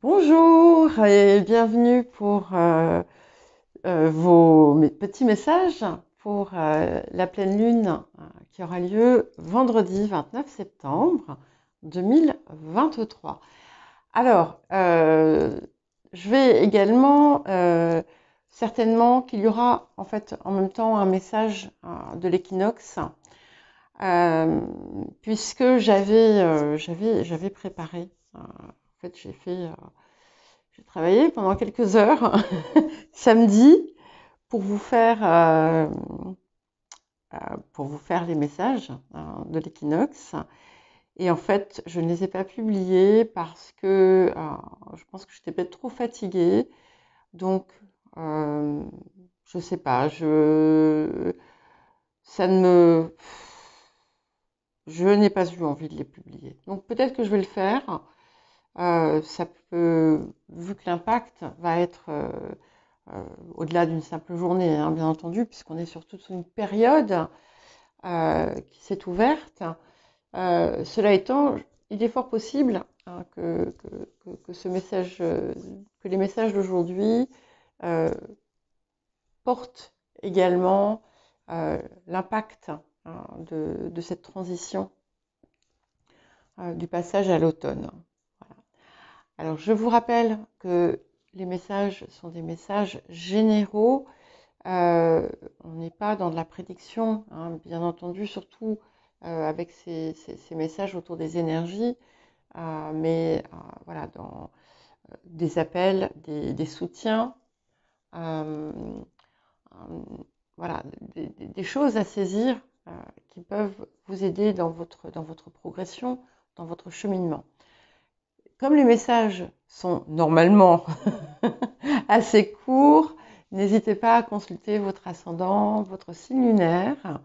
Bonjour et bienvenue pour mes petits messages pour la pleine lune qui aura lieu vendredi 29 septembre 2023. Alors, je vais également certainement qu'il y aura en fait en même temps un message de l'équinoxe puisque j'avais préparé. En fait, j'ai travaillé pendant quelques heures samedi pour vous faire, les messages de l'équinoxe. Et en fait, je ne les ai pas publiés parce que je pense que j'étais peut-être trop fatiguée. Donc, euh, je sais pas, ça ne me, je n'ai pas eu envie de les publier. Donc peut-être que je vais le faire. Ça peut, vu que l'impact va être au-delà d'une simple journée, hein, bien entendu, puisqu'on est sur toute une période qui s'est ouverte. Cela étant, il est fort possible hein, que ce message, que les messages d'aujourd'hui euh, portent également l'impact hein, de cette transition du passage à l'automne. Voilà. Alors, je vous rappelle que les messages sont des messages généraux. On n'est pas dans de la prédiction, hein, bien entendu, surtout avec ces messages autour des énergies, mais voilà, dans des appels, des soutiens, euh, euh, voilà, des choses à saisir qui peuvent vous aider dans votre progression, dans votre cheminement. Comme les messages sont normalement assez courts, n'hésitez pas à consulter votre ascendant, votre signe lunaire,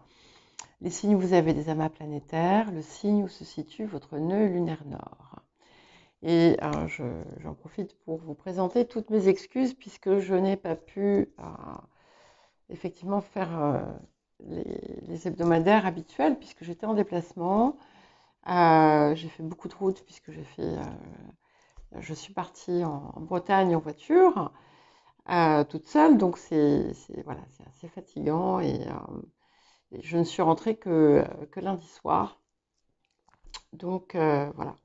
les signes où vous avez des amas planétaires, le signe où se situe votre nœud lunaire nord. Et j'en profite pour vous présenter toutes mes excuses puisque je n'ai pas pu effectivement faire les hebdomadaires habituels puisque j'étais en déplacement. J'ai fait beaucoup de routes puisque je suis partie en Bretagne en voiture, toute seule, donc voilà, c'est assez fatigant et je ne suis rentrée que lundi soir. Donc voilà.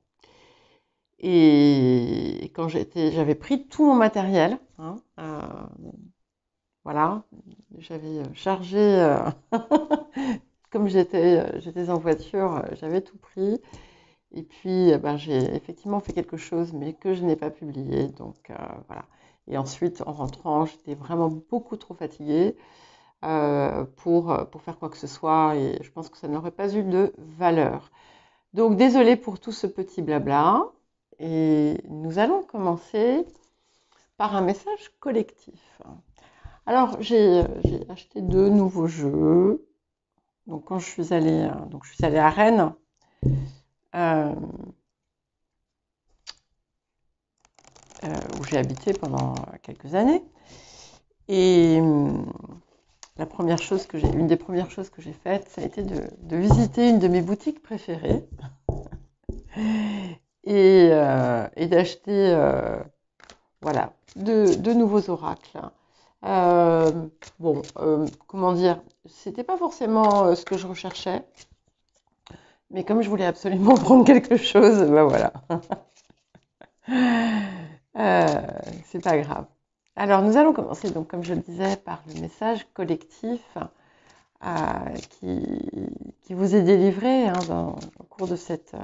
Et quand j'avais pris tout mon matériel, hein, voilà, j'avais chargé, comme j'étais en voiture, j'avais tout pris. Et puis, ben, j'ai effectivement fait quelque chose, mais que je n'ai pas publié. Donc, voilà. Et ensuite, en rentrant, j'étais vraiment beaucoup trop fatiguée pour faire quoi que ce soit. Et je pense que ça n'aurait pas eu de valeur. Donc, désolée pour tout ce petit blabla. Et nous allons commencer par un message collectif. Alors, j'ai acheté 2 nouveaux jeux. Donc, quand je suis allée à Rennes. Euh, où j'ai habité pendant quelques années. Et une des premières choses que j'ai faites, ça a été de visiter une de mes boutiques préférées et d'acheter voilà, deux nouveaux oracles. Bon, comment dire, c'était pas forcément ce que je recherchais, mais comme je voulais absolument prendre quelque chose, ben voilà. C'est pas grave. Alors, nous allons commencer, donc, comme je le disais, par le message collectif euh, qui, qui vous est délivré hein, au cours de cette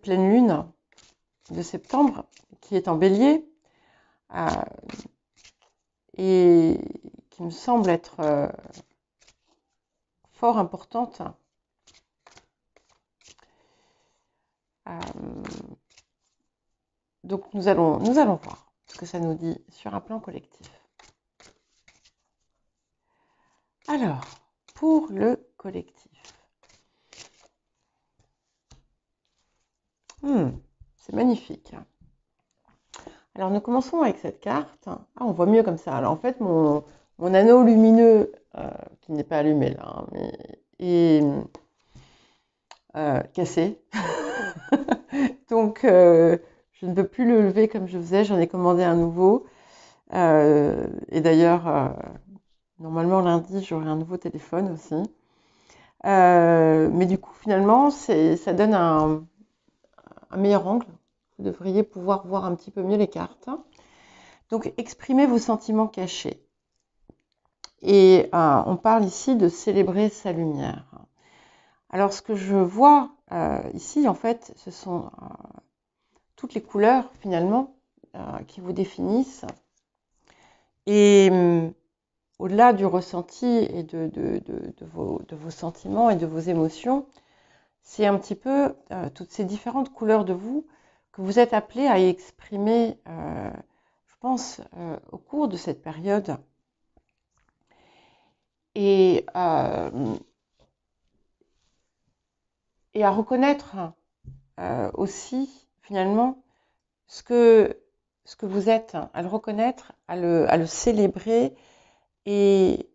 pleine lune de septembre, qui est en bélier, euh, et qui me semble être fort importante. Donc, nous allons voir ce que ça nous dit sur un plan collectif. Alors, pour le collectif. C'est magnifique. Alors, nous commençons avec cette carte. Ah, on voit mieux comme ça. Alors, en fait, mon anneau lumineux, qui n'est pas allumé là, hein, mais est cassé. Donc, je ne peux plus le lever comme je faisais. J'en ai commandé un nouveau. Et d'ailleurs, normalement, lundi, j'aurai un nouveau téléphone aussi. Mais du coup, finalement, ça donne un meilleur angle. Vous devriez pouvoir voir un petit peu mieux les cartes. Donc, exprimez vos sentiments cachés. Et on parle ici de célébrer sa lumière. Alors, ce que je vois ici, en fait, ce sont toutes les couleurs, finalement, qui vous définissent. Et au-delà du ressenti et de vos sentiments et de vos émotions, c'est un petit peu toutes ces différentes couleurs de vous que vous êtes appelés à exprimer, je pense, au cours de cette période. Et à reconnaître aussi, finalement, ce que vous êtes, à le reconnaître, à le célébrer et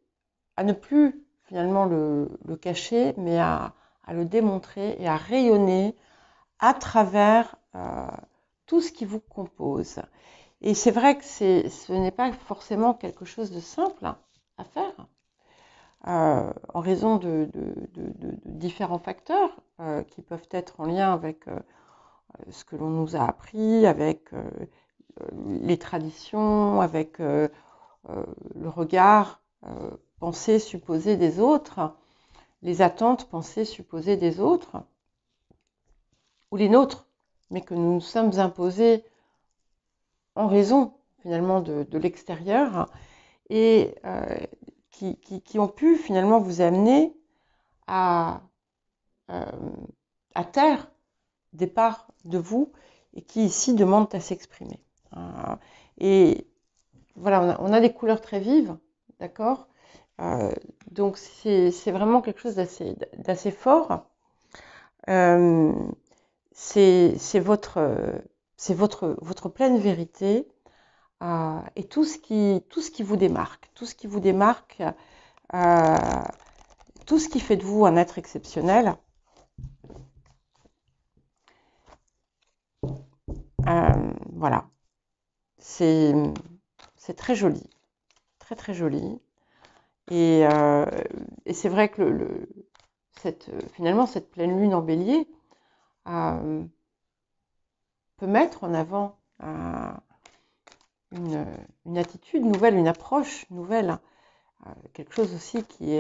à ne plus, finalement, le cacher, mais à le démontrer et à rayonner à travers tout ce qui vous compose. Et c'est vrai que ce n'est pas forcément quelque chose de simple à faire, en raison de différents facteurs qui peuvent être en lien avec ce que l'on nous a appris, avec les traditions, avec le regard pensé, supposé des autres, les attentes pensées, supposées des autres, ou les nôtres, mais que nous nous sommes imposés en raison finalement de l'extérieur et qui ont pu finalement vous amener à taire des parts de vous et qui ici demandent à s'exprimer. Et voilà, on a des couleurs très vives, d'accord, donc c'est vraiment quelque chose d'assez fort. C'est votre pleine vérité et tout ce qui vous démarque, tout ce qui vous démarque, tout ce qui fait de vous un être exceptionnel. Voilà, c'est très joli, très très joli. Et c'est vrai que finalement cette pleine lune en Bélier peut mettre en avant une attitude nouvelle, une approche nouvelle, quelque chose aussi qui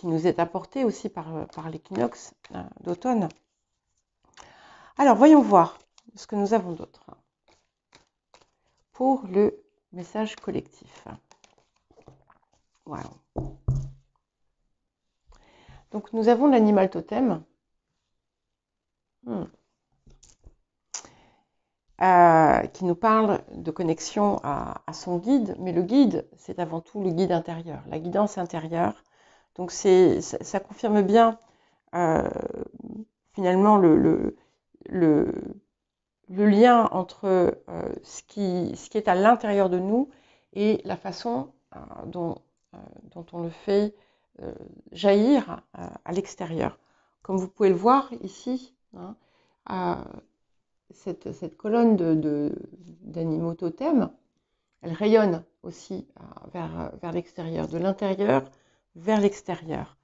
nous est apporté aussi par l'équinoxe d'automne. Alors voyons voir ce que nous avons d'autre pour le message collectif. Wow. Donc nous avons l'animal totem. Qui nous parle de connexion à son guide, mais le guide, c'est avant tout le guide intérieur, la guidance intérieure. Donc ça confirme bien finalement le lien entre ce qui est à l'intérieur de nous et la façon dont on le fait jaillir à l'extérieur. Comme vous pouvez le voir ici, cette colonne d'animaux totems, elle rayonne aussi vers l'extérieur, de l'intérieur vers l'extérieur.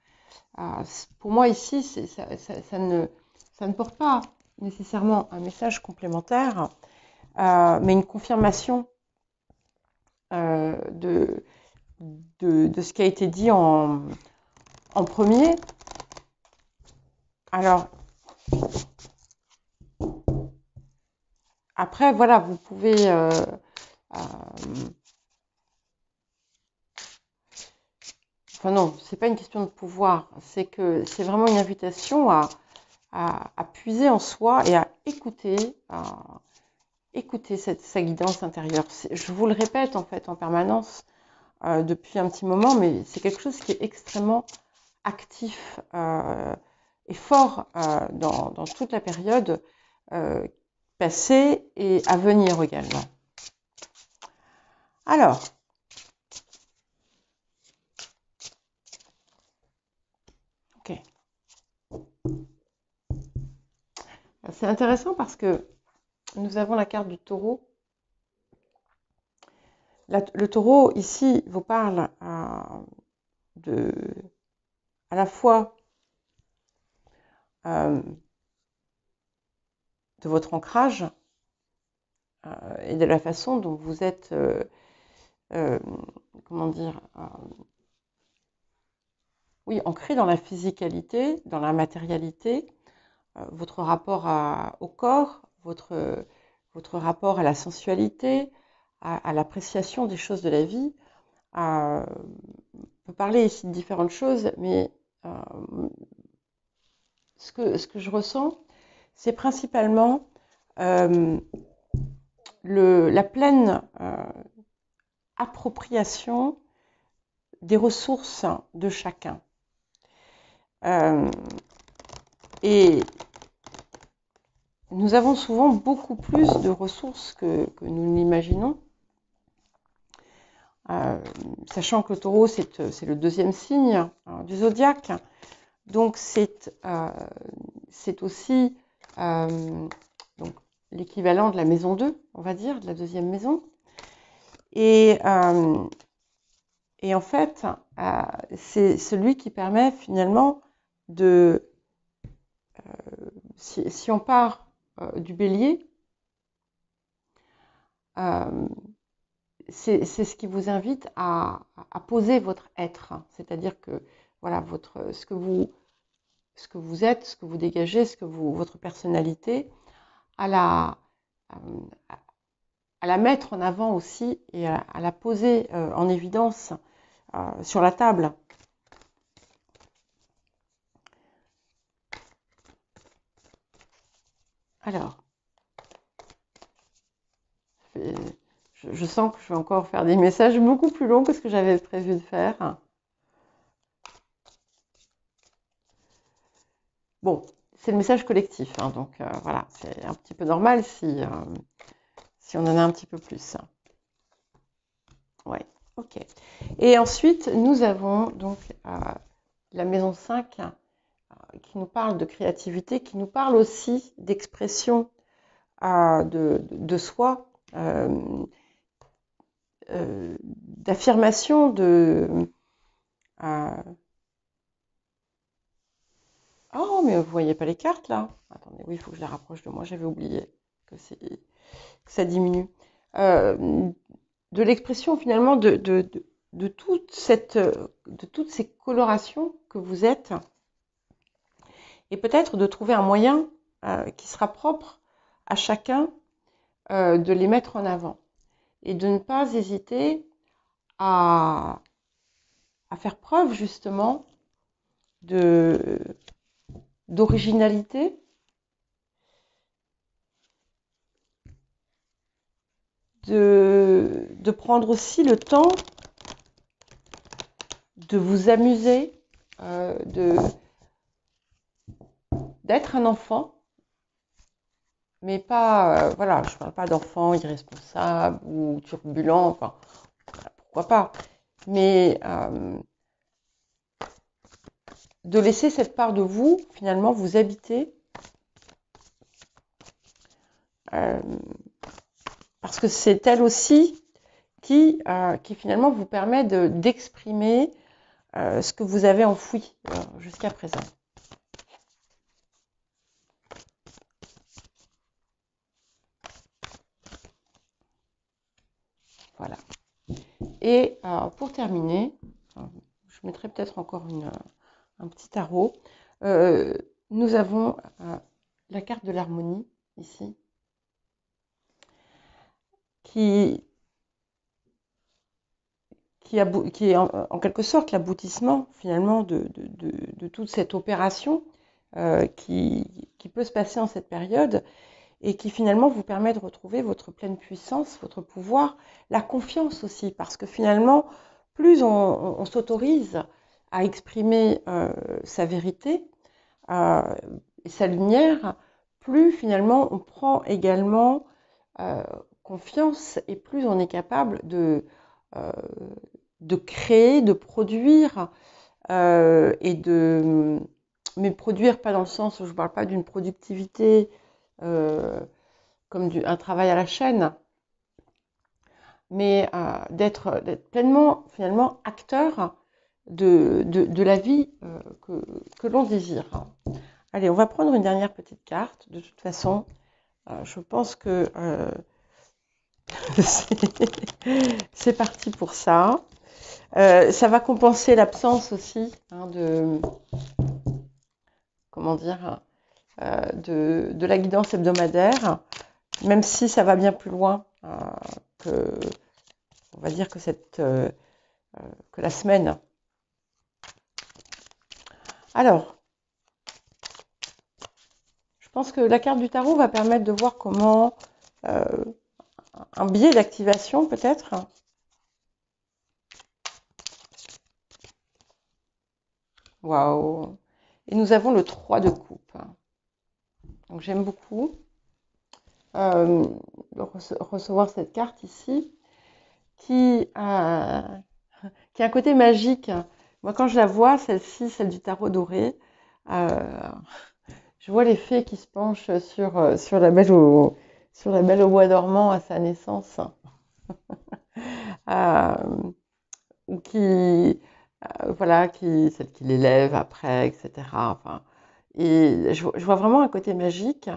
Pour moi ici, ça ne porte pas nécessairement un message complémentaire, mais une confirmation de ce qui a été dit en premier. Alors, après, voilà, vous pouvez enfin non, c'est pas une question de pouvoir, c'est vraiment une invitation à puiser en soi et à écouter sa guidance intérieure. Je vous le répète en fait en permanence depuis un petit moment, mais c'est quelque chose qui est extrêmement actif et fort dans toute la période passée et à venir également. Alors, c'est intéressant parce que nous avons la carte du taureau. Le taureau, ici, vous parle de, à la fois de votre ancrage et de la façon dont vous êtes, comment dire, oui, ancré dans la physicalité, dans la matérialité, votre rapport au corps, votre rapport à la sensualité, à l'appréciation des choses de la vie. On peut parler ici de différentes choses, mais ce que je ressens, c'est principalement la pleine appropriation des ressources de chacun. Et nous avons souvent beaucoup plus de ressources que nous l'imaginons. Sachant que le taureau, c'est le deuxième signe du zodiaque. Donc, c'est aussi donc, l'équivalent de la maison 2, on va dire, de la deuxième maison. Et en fait, c'est celui qui permet finalement de... si on part du bélier, c'est ce qui vous invite à poser votre être. C'est-à-dire que voilà, ce que vous êtes, ce que vous dégagez, votre personnalité, à la mettre en avant aussi et à la poser en évidence sur la table. Alors, je sens que je vais encore faire des messages beaucoup plus longs que ce que j'avais prévu de faire. Bon, c'est le message collectif, hein, donc voilà, c'est un petit peu normal si on en a un petit peu plus. Ouais, ok. Et ensuite, nous avons donc la maison 5 qui nous parle de créativité, qui nous parle aussi d'expression de soi, d'affirmation oh, mais vous voyez pas les cartes là? Attendez, oui, il faut que je les rapproche de moi, j'avais oublié que ça diminue. De l'expression finalement de toutes ces colorations que vous êtes, et peut-être de trouver un moyen qui sera propre à chacun de les mettre en avant, et de ne pas hésiter à faire preuve justement d'originalité, de prendre aussi le temps de vous amuser, d'être un enfant, mais pas, voilà, je ne parle pas d'enfant irresponsable ou turbulent, enfin, pourquoi pas, mais de laisser cette part de vous, finalement, vous habiter, parce que c'est elle aussi qui finalement vous permet d'exprimer ce que vous avez enfoui jusqu'à présent. Voilà. Et pour terminer, je mettrai peut-être encore un petit tarot. Nous avons la carte de l'harmonie ici, qui est en quelque sorte l'aboutissement finalement de toute cette opération qui peut se passer en cette période, et qui finalement vous permet de retrouver votre pleine puissance, votre pouvoir, la confiance aussi, parce que finalement, plus on s'autorise à exprimer sa vérité, sa lumière, plus finalement on prend également confiance, et plus on est capable de créer, de produire, mais produire pas dans le sens où je ne parle pas d'une productivité comme un travail à la chaîne, mais d'être pleinement, finalement, acteur de la vie que l'on désire. Allez, on va prendre une dernière petite carte. De toute façon, je pense que c'est parti pour ça. Ça va compenser l'absence aussi comment dire, de la guidance hebdomadaire, même si ça va bien plus loin que, on va dire que que la semaine. Alors, je pense que la carte du tarot va permettre de voir comment un biais d'activation peut-être. Waouh! Et nous avons le 3 de coupe. Donc j'aime beaucoup recevoir cette carte ici qui a un côté magique. Moi, quand je la vois, celle-ci, celle du tarot doré, je vois les fées qui se penchent sur la belle au bois dormant à sa naissance, ou voilà, celle qui l'élève après, etc. Enfin, et je vois vraiment un côté magique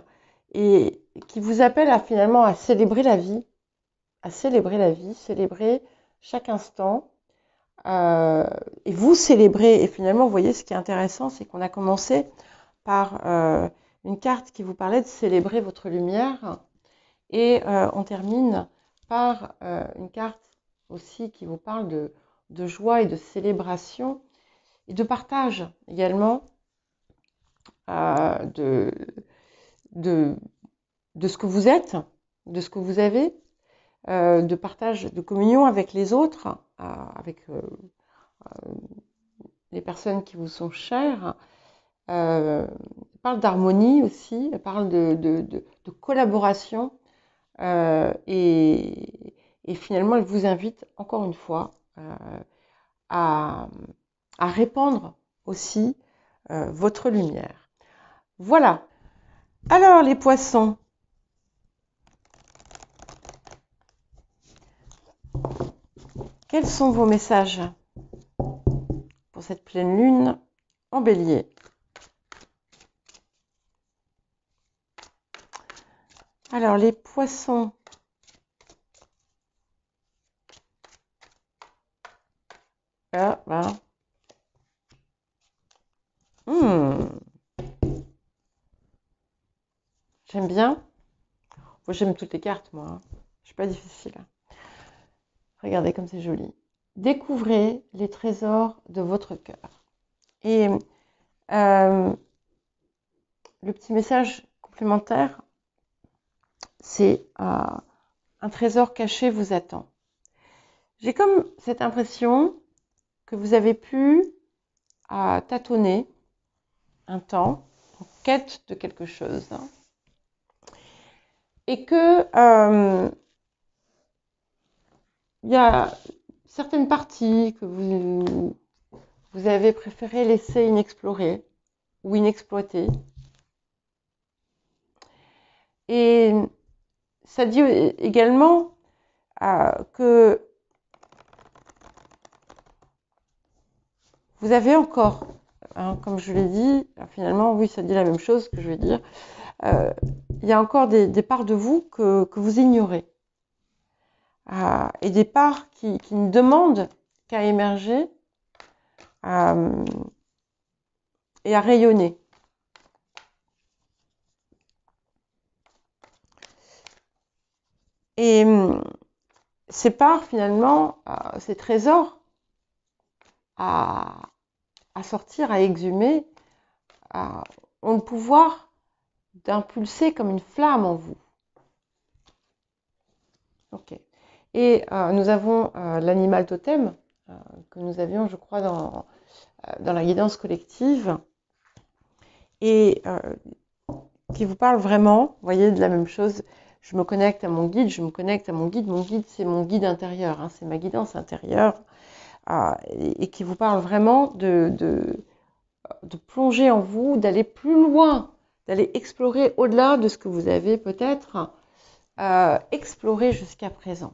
et qui vous appelle finalement à célébrer la vie, célébrer chaque instant. Et vous célébrez, et finalement, vous voyez, ce qui est intéressant, c'est qu'on a commencé par une carte qui vous parlait de célébrer votre lumière, et on termine par une carte aussi qui vous parle de joie et de célébration, et de partage également de ce que vous êtes, de ce que vous avez, de partage, de communion avec les autres, avec les personnes qui vous sont chères. Elle parle d'harmonie aussi, elle parle de collaboration, et finalement elle vous invite encore une fois à répandre aussi votre lumière. Voilà. Alors les poissons, quels sont vos messages pour cette pleine lune en Bélier? Alors les poissons, j'aime bien. Moi, j'aime toutes les cartes, moi. Hein. Je suis pas difficile. Regardez comme c'est joli. Découvrez les trésors de votre cœur. Et le petit message complémentaire, c'est un trésor caché vous attend. J'ai comme cette impression que vous avez pu tâtonner un temps en quête de quelque chose. Hein, et que il y a certaines parties que vous avez préféré laisser inexplorées ou inexploitées. Et ça dit également que vous avez encore, hein, comme je l'ai dit, finalement, oui, ça dit la même chose que je vais dire, il y a encore des parts de vous que vous ignorez. Et des parts qui ne demandent qu'à émerger et à rayonner. Et ces parts, finalement, ces trésors à sortir, à exhumer, ont le pouvoir d'impulser comme une flamme en vous. Ok. Et nous avons l'animal totem que nous avions, je crois, dans la guidance collective, et qui vous parle vraiment, vous voyez, de la même chose. Je me connecte à mon guide, Mon guide, c'est mon guide intérieur, hein, c'est ma guidance intérieure, et qui vous parle vraiment de plonger en vous, d'aller plus loin d'aller explorer au-delà de ce que vous avez peut-être exploré jusqu'à présent.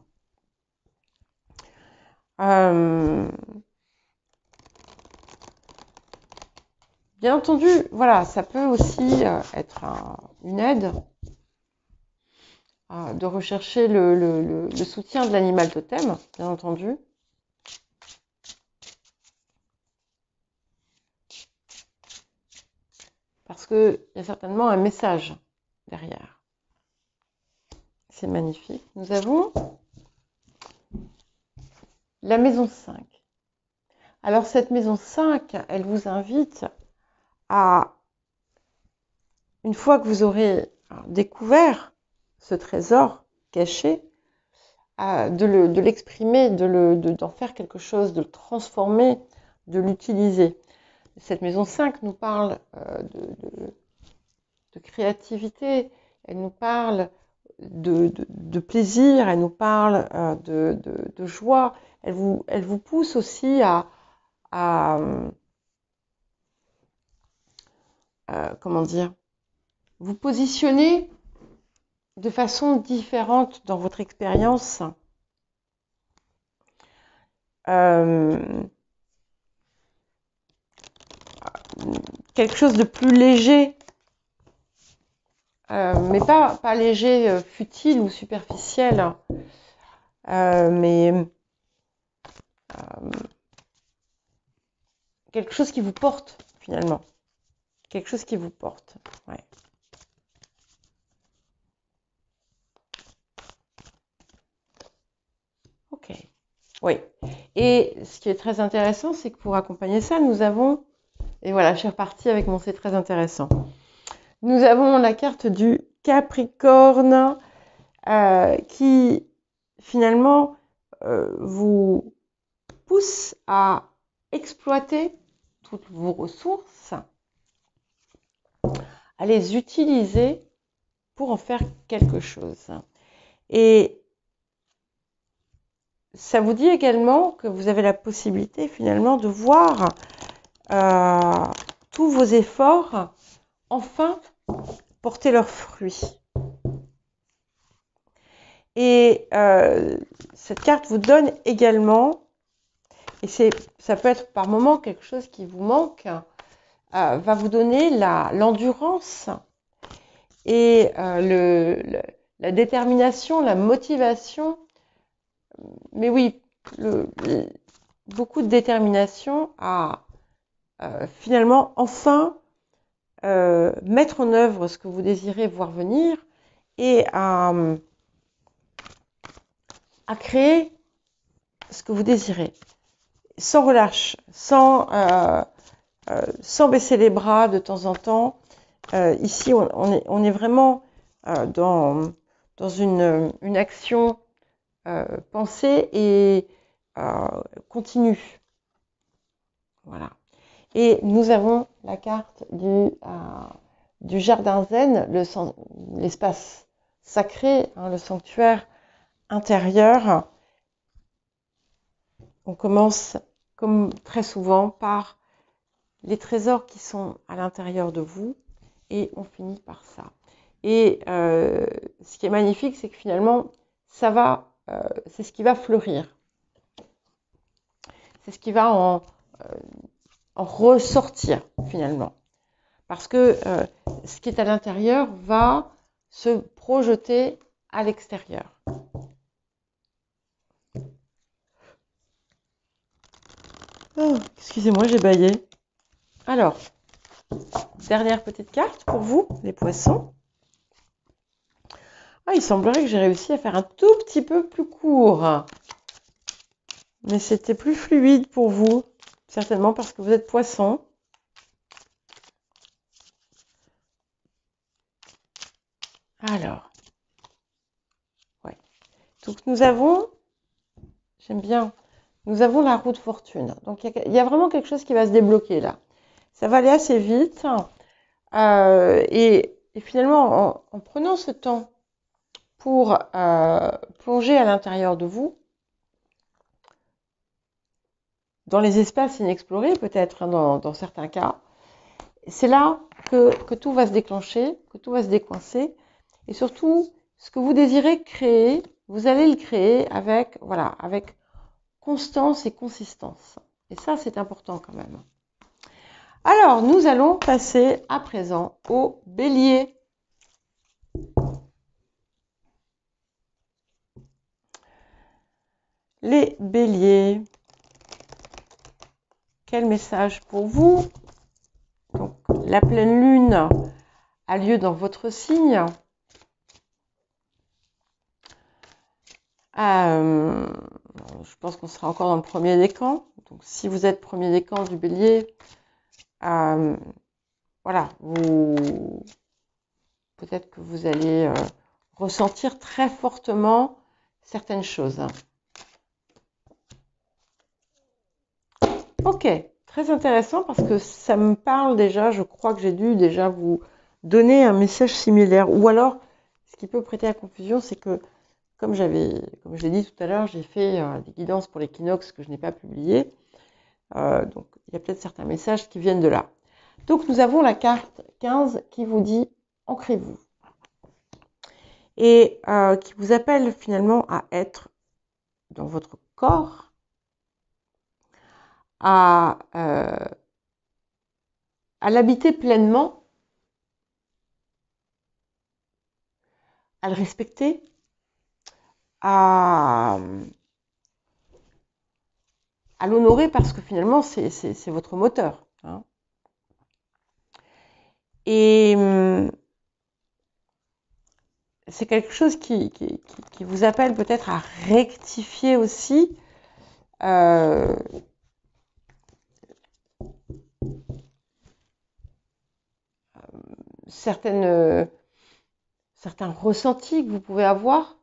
Bien entendu, voilà, ça peut aussi être une aide de rechercher le soutien de l'animal totem, bien entendu. Parce qu'il y a certainement un message derrière. C'est magnifique. Nous avons la maison 5. Alors cette maison 5, elle vous invite à, une fois que vous aurez découvert ce trésor caché, de l'exprimer, d'en faire quelque chose, de le transformer, de l'utiliser. Cette maison 5 nous parle de créativité, elle nous parle de plaisir, elle nous parle de joie, elle vous pousse aussi à comment dire, vous positionner de façon différente dans votre expérience. Quelque chose de plus léger, mais pas léger, futile ou superficiel, mais quelque chose qui vous porte finalement. Quelque chose qui vous porte. Ouais. Ok. Oui. Et ce qui est très intéressant, c'est que pour accompagner ça, nous avons... Et voilà, je suis repartie avec mon c'est très intéressant. Nous avons la carte du Capricorne qui finalement vous pousse à exploiter toutes vos ressources, à les utiliser pour en faire quelque chose. Et ça vous dit également que vous avez la possibilité finalement de voir tous vos efforts enfin porter leurs fruits. Et cette carte vous donne également, et ça peut être par moment quelque chose qui vous manque, va vous donner l'endurance et la détermination, la motivation, mais oui, beaucoup de détermination à finalement enfin mettre en œuvre ce que vous désirez voir venir et à créer ce que vous désirez, sans relâche, sans baisser les bras de temps en temps. Ici, on est vraiment dans une action pensée et continue. Voilà. Et nous avons la carte du jardin zen, l'espace sacré, le sanctuaire intérieur. On commence, comme très souvent, par les trésors qui sont à l'intérieur de vous et on finit par ça. Et ce qui est magnifique, c'est que finalement, c'est ce qui va fleurir. C'est ce qui va en ressortir finalement. Parce que ce qui est à l'intérieur va se projeter à l'extérieur. Oh, excusez-moi, j'ai bâillé. Alors, dernière petite carte pour vous, les poissons. Ah, il semblerait que j'ai réussi à faire un tout petit peu plus court. Mais c'était plus fluide pour vous, certainement parce que vous êtes poisson. Alors, ouais. Donc nous avons, j'aime bien, nous avons la roue de fortune. Donc il y a vraiment quelque chose qui va se débloquer là. Ça va aller assez vite. Et finalement, en prenant ce temps pour plonger à l'intérieur de vous, dans les espaces inexplorés peut-être, dans certains cas, c'est là que tout va se déclencher, que tout va se décoincer. Et surtout, ce que vous désirez créer, vous allez le créer avec, voilà, avec constance et consistance. Et ça, c'est important quand même. Alors, nous allons passer à présent au bélier. Les béliers, quel message pour vous? Donc, la pleine lune a lieu dans votre signe. Je pense qu'on sera encore dans le premier décan. Donc, si vous êtes premier décan du bélier, voilà, peut-être que vous allez ressentir très fortement certaines choses. Ok, très intéressant parce que ça me parle déjà, je crois que j'ai dû déjà vous donner un message similaire. Ou alors, ce qui peut prêter à confusion, c'est que, comme je l'ai dit tout à l'heure, j'ai fait des guidances pour l'équinoxe que je n'ai pas publiées. Donc, il y a peut-être certains messages qui viennent de là. Donc, nous avons la carte 15 qui vous dit « Ancrez-vous » et qui vous appelle finalement à être dans votre corps, à l'habiter pleinement, à le respecter, à l'honorer parce que finalement c'est votre moteur. Hein. Et c'est quelque chose qui vous appelle peut-être à rectifier aussi certains ressentis que vous pouvez avoir.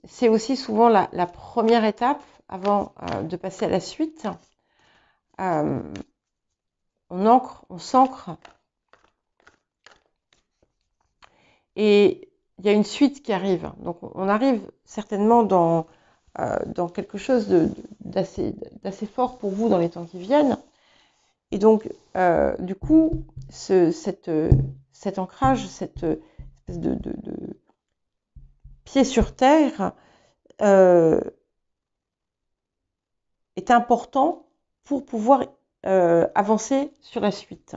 C'est aussi souvent la première étape avant de passer à la suite. On s'ancre. Et il y a une suite qui arrive. Donc on arrive certainement dans quelque chose d'assez fort pour vous dans les temps qui viennent. Et donc, du coup, cet ancrage, cette espèce de pied sur terre est important pour pouvoir avancer sur la suite.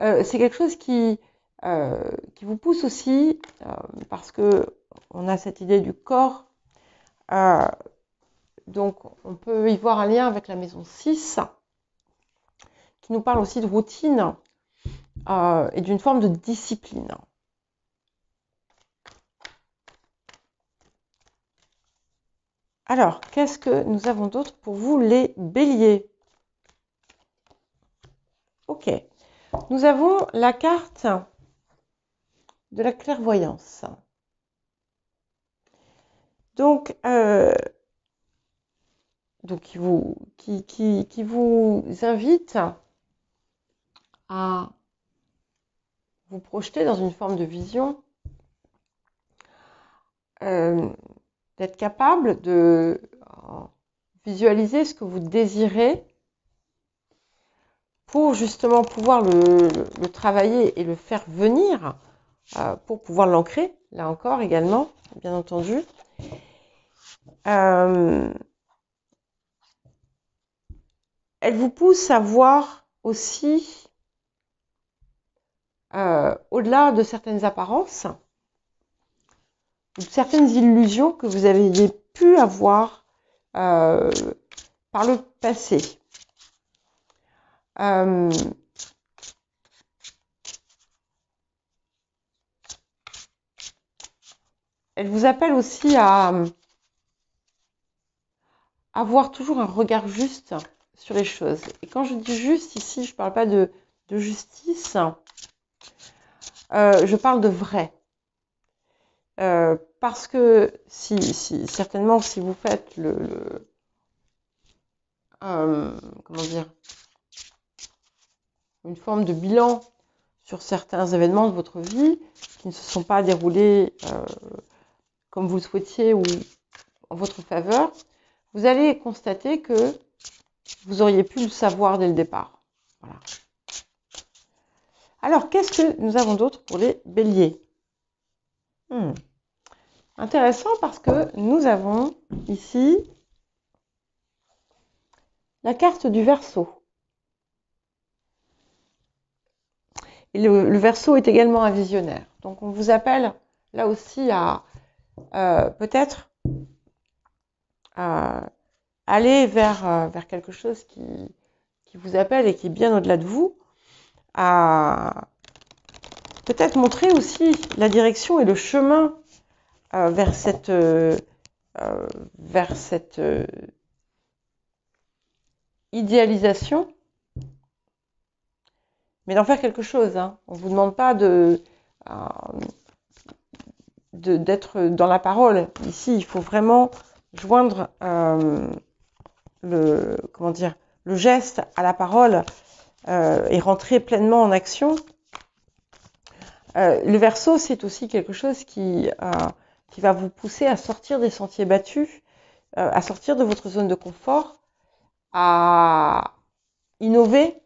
C'est quelque chose qui vous pousse aussi, parce que on a cette idée du corps. Donc, on peut y voir un lien avec la maison 6, qui nous parle aussi de routine et d'une forme de discipline. Alors, qu'est-ce que nous avons d'autre pour vous, les béliers? Ok. Nous avons la carte de la clairvoyance. Donc qui vous invite à vous projeter dans une forme de vision, d'être capable de visualiser ce que vous désirez pour justement pouvoir le travailler et le faire venir, pour pouvoir l'ancrer, là encore également, bien entendu. Elle vous pousse à voir aussi au-delà de certaines apparences, de certaines illusions que vous aviez pu avoir par le passé. Elle vous appelle aussi à avoir toujours un regard juste sur les choses. Et quand je dis juste ici, je ne parle pas de justice, je parle de vrai. Parce que certainement, si vous faites comment dire, une forme de bilan sur certains événements de votre vie qui ne se sont pas déroulés comme vous le souhaitiez ou en votre faveur, vous allez constater que vous auriez pu le savoir dès le départ. Voilà. Alors, qu'est-ce que nous avons d'autre pour les béliers? Intéressant parce que nous avons ici la carte du Verseau. Et le Verseau est également un visionnaire. Donc, on vous appelle là aussi à peut-être aller vers quelque chose qui vous appelle et qui est bien au-delà de vous, à peut-être montrer aussi la direction et le chemin vers cette idéalisation, mais d'en faire quelque chose. Hein. On ne vous demande pas d'être dans la parole. Ici, il faut vraiment joindre le geste à la parole et rentrer pleinement en action. Le Verseau, c'est aussi quelque chose qui va vous pousser à sortir des sentiers battus, à sortir de votre zone de confort, à innover.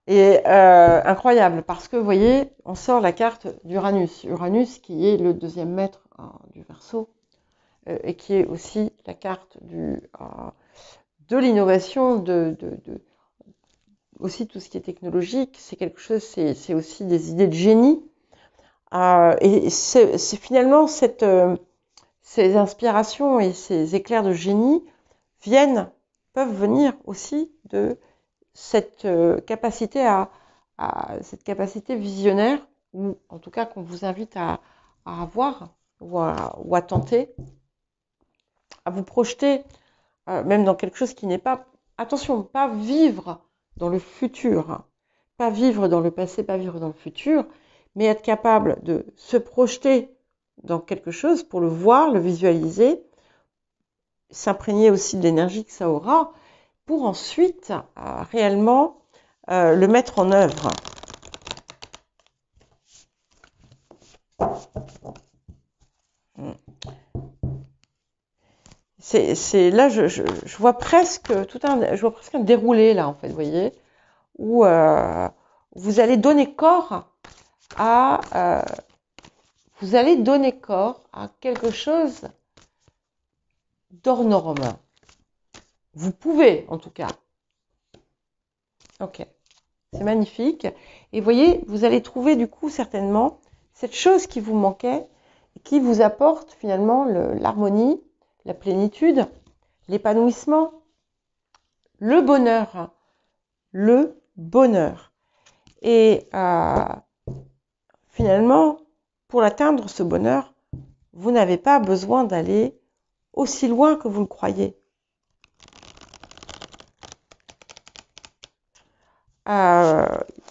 Et incroyable, parce que vous voyez, on sort la carte d'Uranus. Uranus qui est le deuxième maître du Verseau et qui est aussi la carte de l'innovation, aussi tout ce qui est technologique. C'est quelque chose, c'est aussi des idées de génie. Et c'est finalement ces inspirations et ces éclairs de génie peuvent venir aussi de cette capacité cette capacité visionnaire, ou en tout cas qu'on vous invite à avoir ou à tenter, à vous projeter même dans quelque chose qui n'est pas, attention, pas vivre dans le futur, pas vivre dans le passé, pas vivre dans le futur, mais être capable de se projeter dans quelque chose pour le voir, le visualiser, s'imprégner aussi de l'énergie que ça aura, pour ensuite réellement le mettre en œuvre. Là, je vois presque un déroulé là en fait, vous voyez, où vous allez donner corps à quelque chose d'hors norme. Vous pouvez, en tout cas. Ok, c'est magnifique. Et vous voyez, vous allez trouver du coup certainement cette chose qui vous manquait et qui vous apporte finalement l'harmonie, la plénitude, l'épanouissement, le bonheur. Le bonheur. Et finalement, pour l'atteindre, ce bonheur, vous n'avez pas besoin d'aller aussi loin que vous le croyez.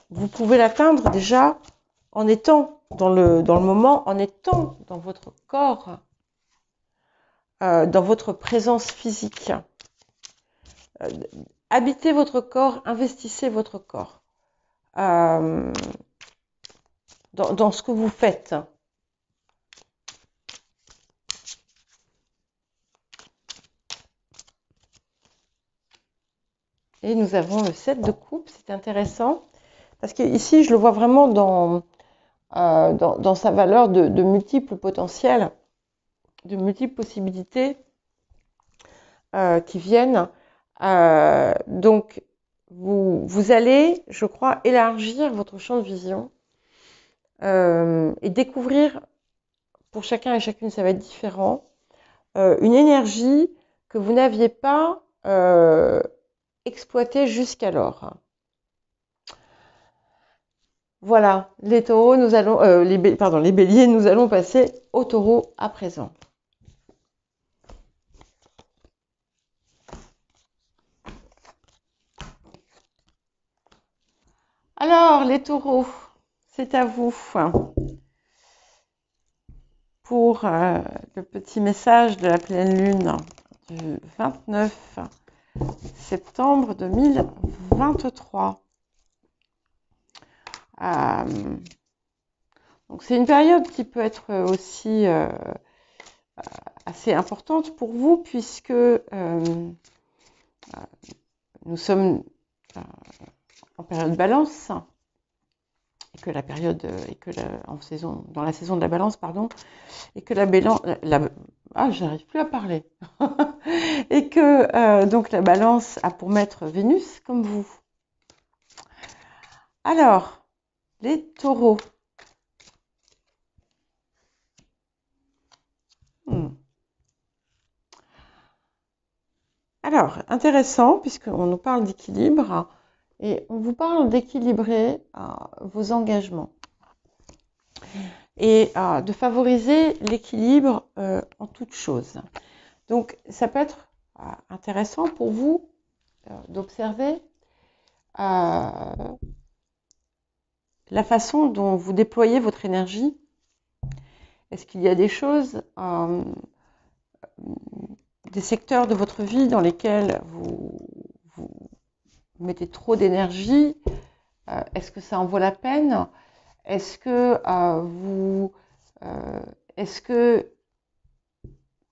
Vous pouvez l'atteindre déjà en étant dans le moment, en étant dans votre corps, dans votre présence physique. Habitez votre corps, investissez votre corps dans ce que vous faites. Et nous avons le 7 de coupe, c'est intéressant, parce que ici je le vois vraiment dans sa valeur de multiples potentiels, de multiples possibilités qui viennent. Donc, vous allez, je crois, élargir votre champ de vision et découvrir, pour chacun et chacune, ça va être différent, une énergie que vous n'aviez pas exploitée jusqu'alors. Voilà, les taureaux, nous allons, les béliers, nous allons passer aux taureaux à présent. Alors, les taureaux, c'est à vous pour le petit message de la pleine lune du 29 septembre 2023. Donc c'est une période qui peut être aussi assez importante pour vous puisque nous sommes en période balance et que la période dans la saison de la balance, pardon, et que j'arrive plus à parler et que donc la balance a pour maître Vénus comme vous. Alors, les taureaux. Alors, intéressant, puisqu'on nous parle d'équilibre, et on vous parle d'équilibrer vos engagements et de favoriser l'équilibre en toute chose. Donc, ça peut être intéressant pour vous d'observer la façon dont vous déployez votre énergie. Est-ce qu'il y a des choses, des secteurs de votre vie dans lesquels vous mettez trop d'énergie? Est-ce que ça en vaut la peine? Est-ce que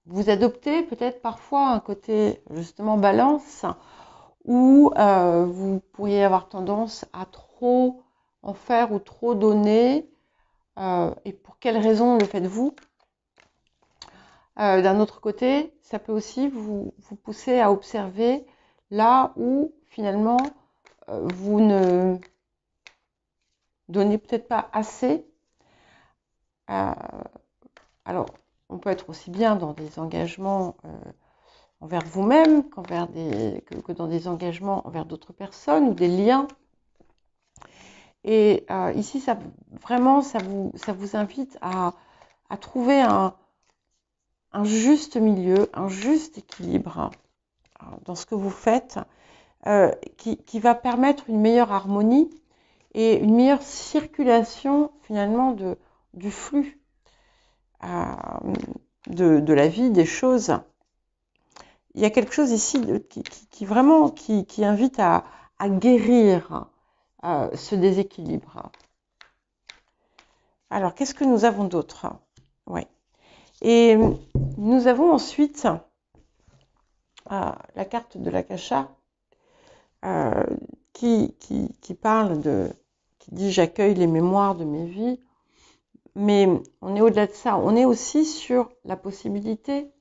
vous adoptez peut-être parfois un côté justement balance où vous pourriez avoir tendance à trop en faire ou trop donner, et pour quelles raisons le faites-vous? D'un autre côté, ça peut aussi vous pousser à observer là où finalement vous ne donnez peut-être pas assez. Alors, on peut être aussi bien dans des engagements envers vous-même que dans des engagements envers d'autres personnes ou des liens. Et ici, ça vous invite à trouver un juste milieu, un juste équilibre dans ce que vous faites, qui va permettre une meilleure harmonie et une meilleure circulation finalement du flux de la vie, des choses. Il y a quelque chose ici qui invite à guérir ce déséquilibre. Alors, qu'est-ce que nous avons d'autre? Ouais. Et nous avons ensuite la carte de l'Akasha qui parle qui dit j'accueille les mémoires de mes vies, mais on est au-delà de ça, on est aussi sur la possibilité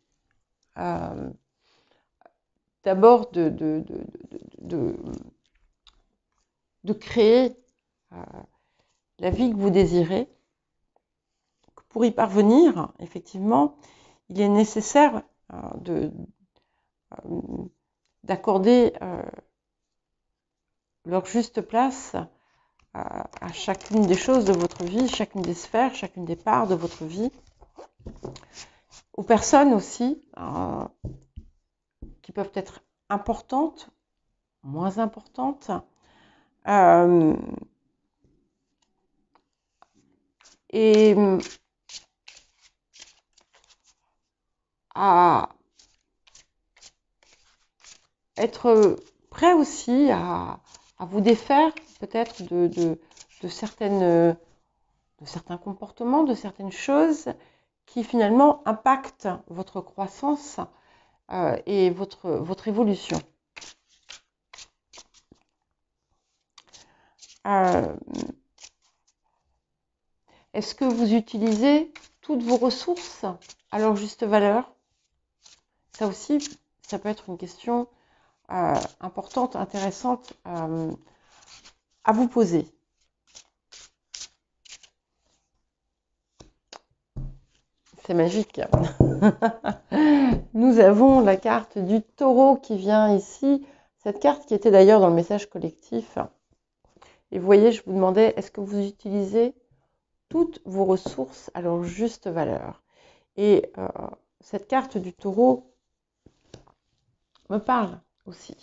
d'abord de créer la vie que vous désirez. Pour y parvenir, effectivement, il est nécessaire d'accorder leur juste place à chacune des choses de votre vie, chacune des sphères, chacune des parts de votre vie, aux personnes aussi qui peuvent être importantes, moins importantes, et à être prêt aussi à vous défaire peut-être de certains comportements, de certaines choses qui finalement impactent votre croissance et votre évolution. Est-ce que vous utilisez toutes vos ressources à leur juste valeur? Ça aussi, ça peut être une question importante, intéressante à vous poser. C'est magique. Nous avons la carte du taureau qui vient ici. Cette carte qui était d'ailleurs dans le message collectif. Et vous voyez, je vous demandais, est-ce que vous utilisez toutes vos ressources à leur juste valeur? Et cette carte du taureau me parle aussi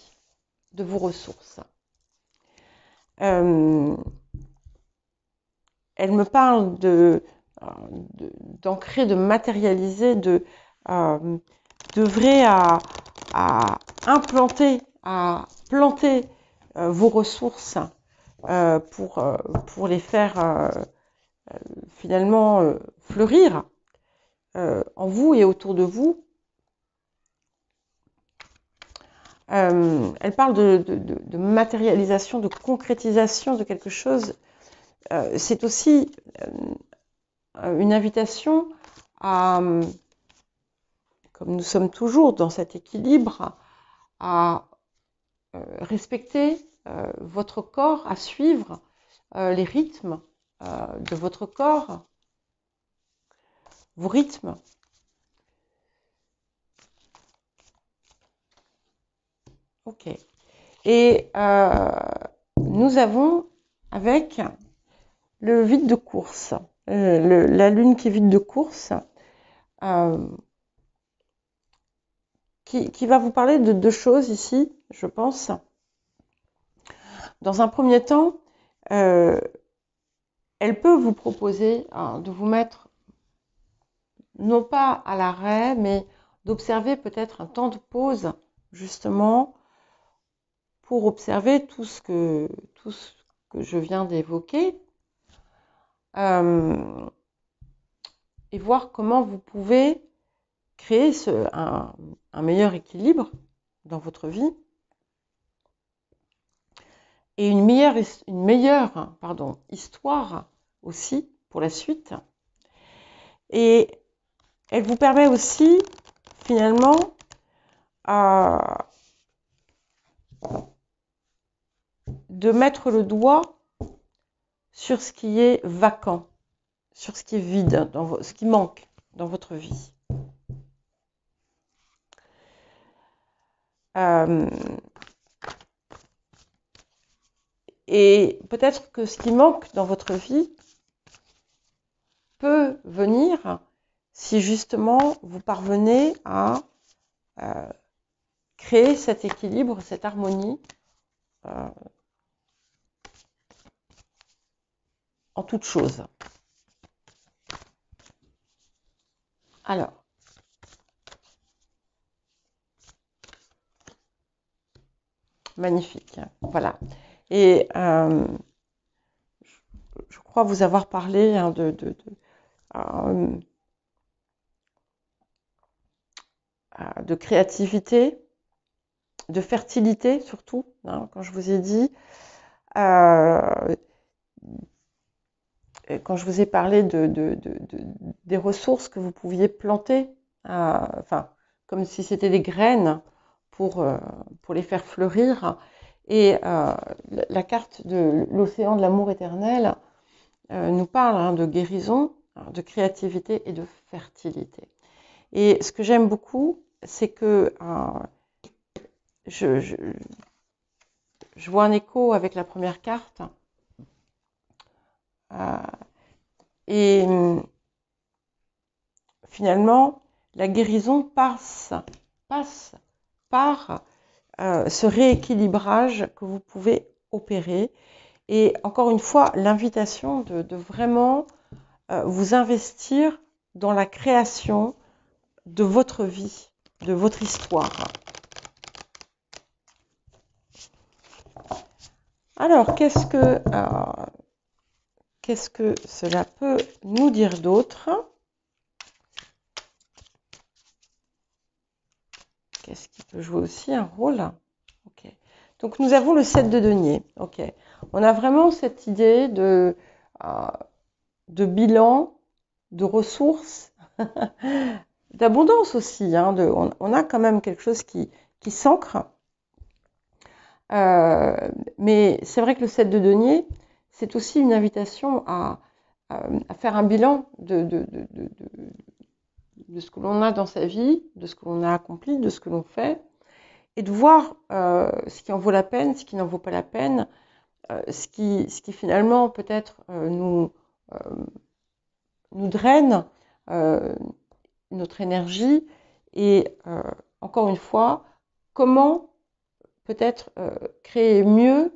de vos ressources. Elle me parle d'ancrer, de matérialiser, d'œuvrer à implanter, à planter vos ressources pour les faire finalement fleurir en vous et autour de vous. Elle parle de matérialisation, de concrétisation de quelque chose. C'est aussi une invitation à, comme nous sommes toujours dans cet équilibre, à respecter votre corps, à suivre les rythmes de votre corps, vos rythmes. Ok. Et nous avons avec le vide de course, la lune qui est vide de course, qui va vous parler de deux choses ici, je pense. Dans un premier temps, elle peut vous proposer de vous mettre, non pas à l'arrêt, mais d'observer peut-être un temps de pause, justement, pour observer tout ce que je viens d'évoquer, et voir comment vous pouvez créer un meilleur équilibre dans votre vie et une meilleure histoire aussi pour la suite. Et elle vous permet aussi finalement de mettre le doigt sur ce qui est vacant, sur ce qui est vide, ce qui manque dans votre vie. Et peut-être que ce qui manque dans votre vie peut venir si justement vous parvenez à créer cet équilibre, cette harmonie en toute chose. Alors, magnifique, voilà. Et je crois vous avoir parlé de créativité, de fertilité surtout, hein, quand je vous ai dit, quand je vous ai parlé des ressources que vous pouviez planter, enfin, comme si c'était des graines pour les faire fleurir. Et la carte de l'océan de l'amour éternel nous parle de guérison, de créativité et de fertilité. Et ce que j'aime beaucoup, c'est que je vois un écho avec la première carte. Et finalement, la guérison passe par ce rééquilibrage que vous pouvez opérer. Et encore une fois, l'invitation de vraiment vous investir dans la création de votre vie, de votre histoire. Alors, qu'est-ce que cela peut nous dire d'autre? Qu'est-ce qui peut jouer aussi un rôle? Ok. Donc, nous avons le 7 de denier. Ok. On a vraiment cette idée de bilan, de ressources, d'abondance aussi. Hein, on a quand même quelque chose qui s'ancre. Mais c'est vrai que le 7 de denier, c'est aussi une invitation à faire un bilan de ce que l'on a dans sa vie, de ce que l'on a accompli, de ce que l'on fait, et de voir ce qui en vaut la peine, ce qui n'en vaut pas la peine, ce qui finalement peut-être nous draine notre énergie, et encore une fois, comment peut-être créer mieux,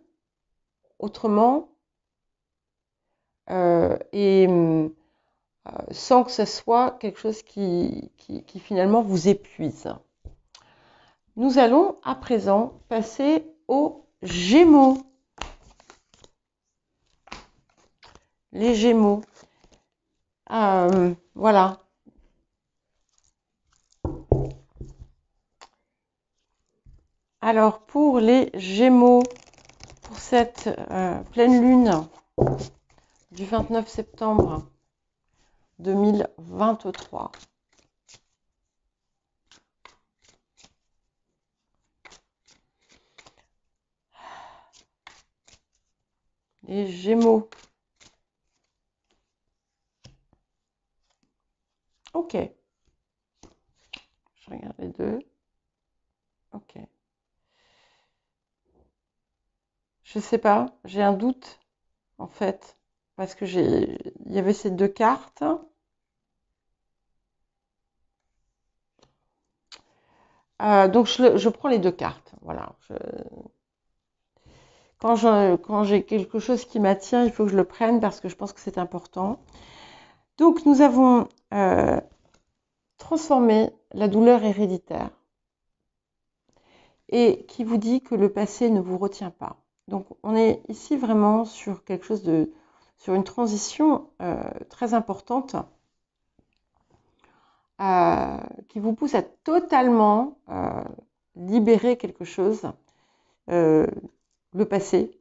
autrement, et sans que ce soit quelque chose qui finalement vous épuise. Nous allons à présent passer aux Gémeaux. Les Gémeaux. Voilà. Alors, pour les Gémeaux, pour cette pleine lune du 29 septembre 2023, les Gémeaux. Ok. Je regarde les deux. Ok. Je sais pas, j'ai un doute en fait, parce que il y avait ces deux cartes. Donc je prends les deux cartes. Voilà. Quand j'ai quelque chose qui m'attire, il faut que je le prenne parce que je pense que c'est important. Donc nous avons transformé la douleur héréditaire et qui vous dit que le passé ne vous retient pas. Donc on est ici vraiment sur quelque chose sur une transition très importante qui vous pousse à totalement libérer quelque chose, le passé,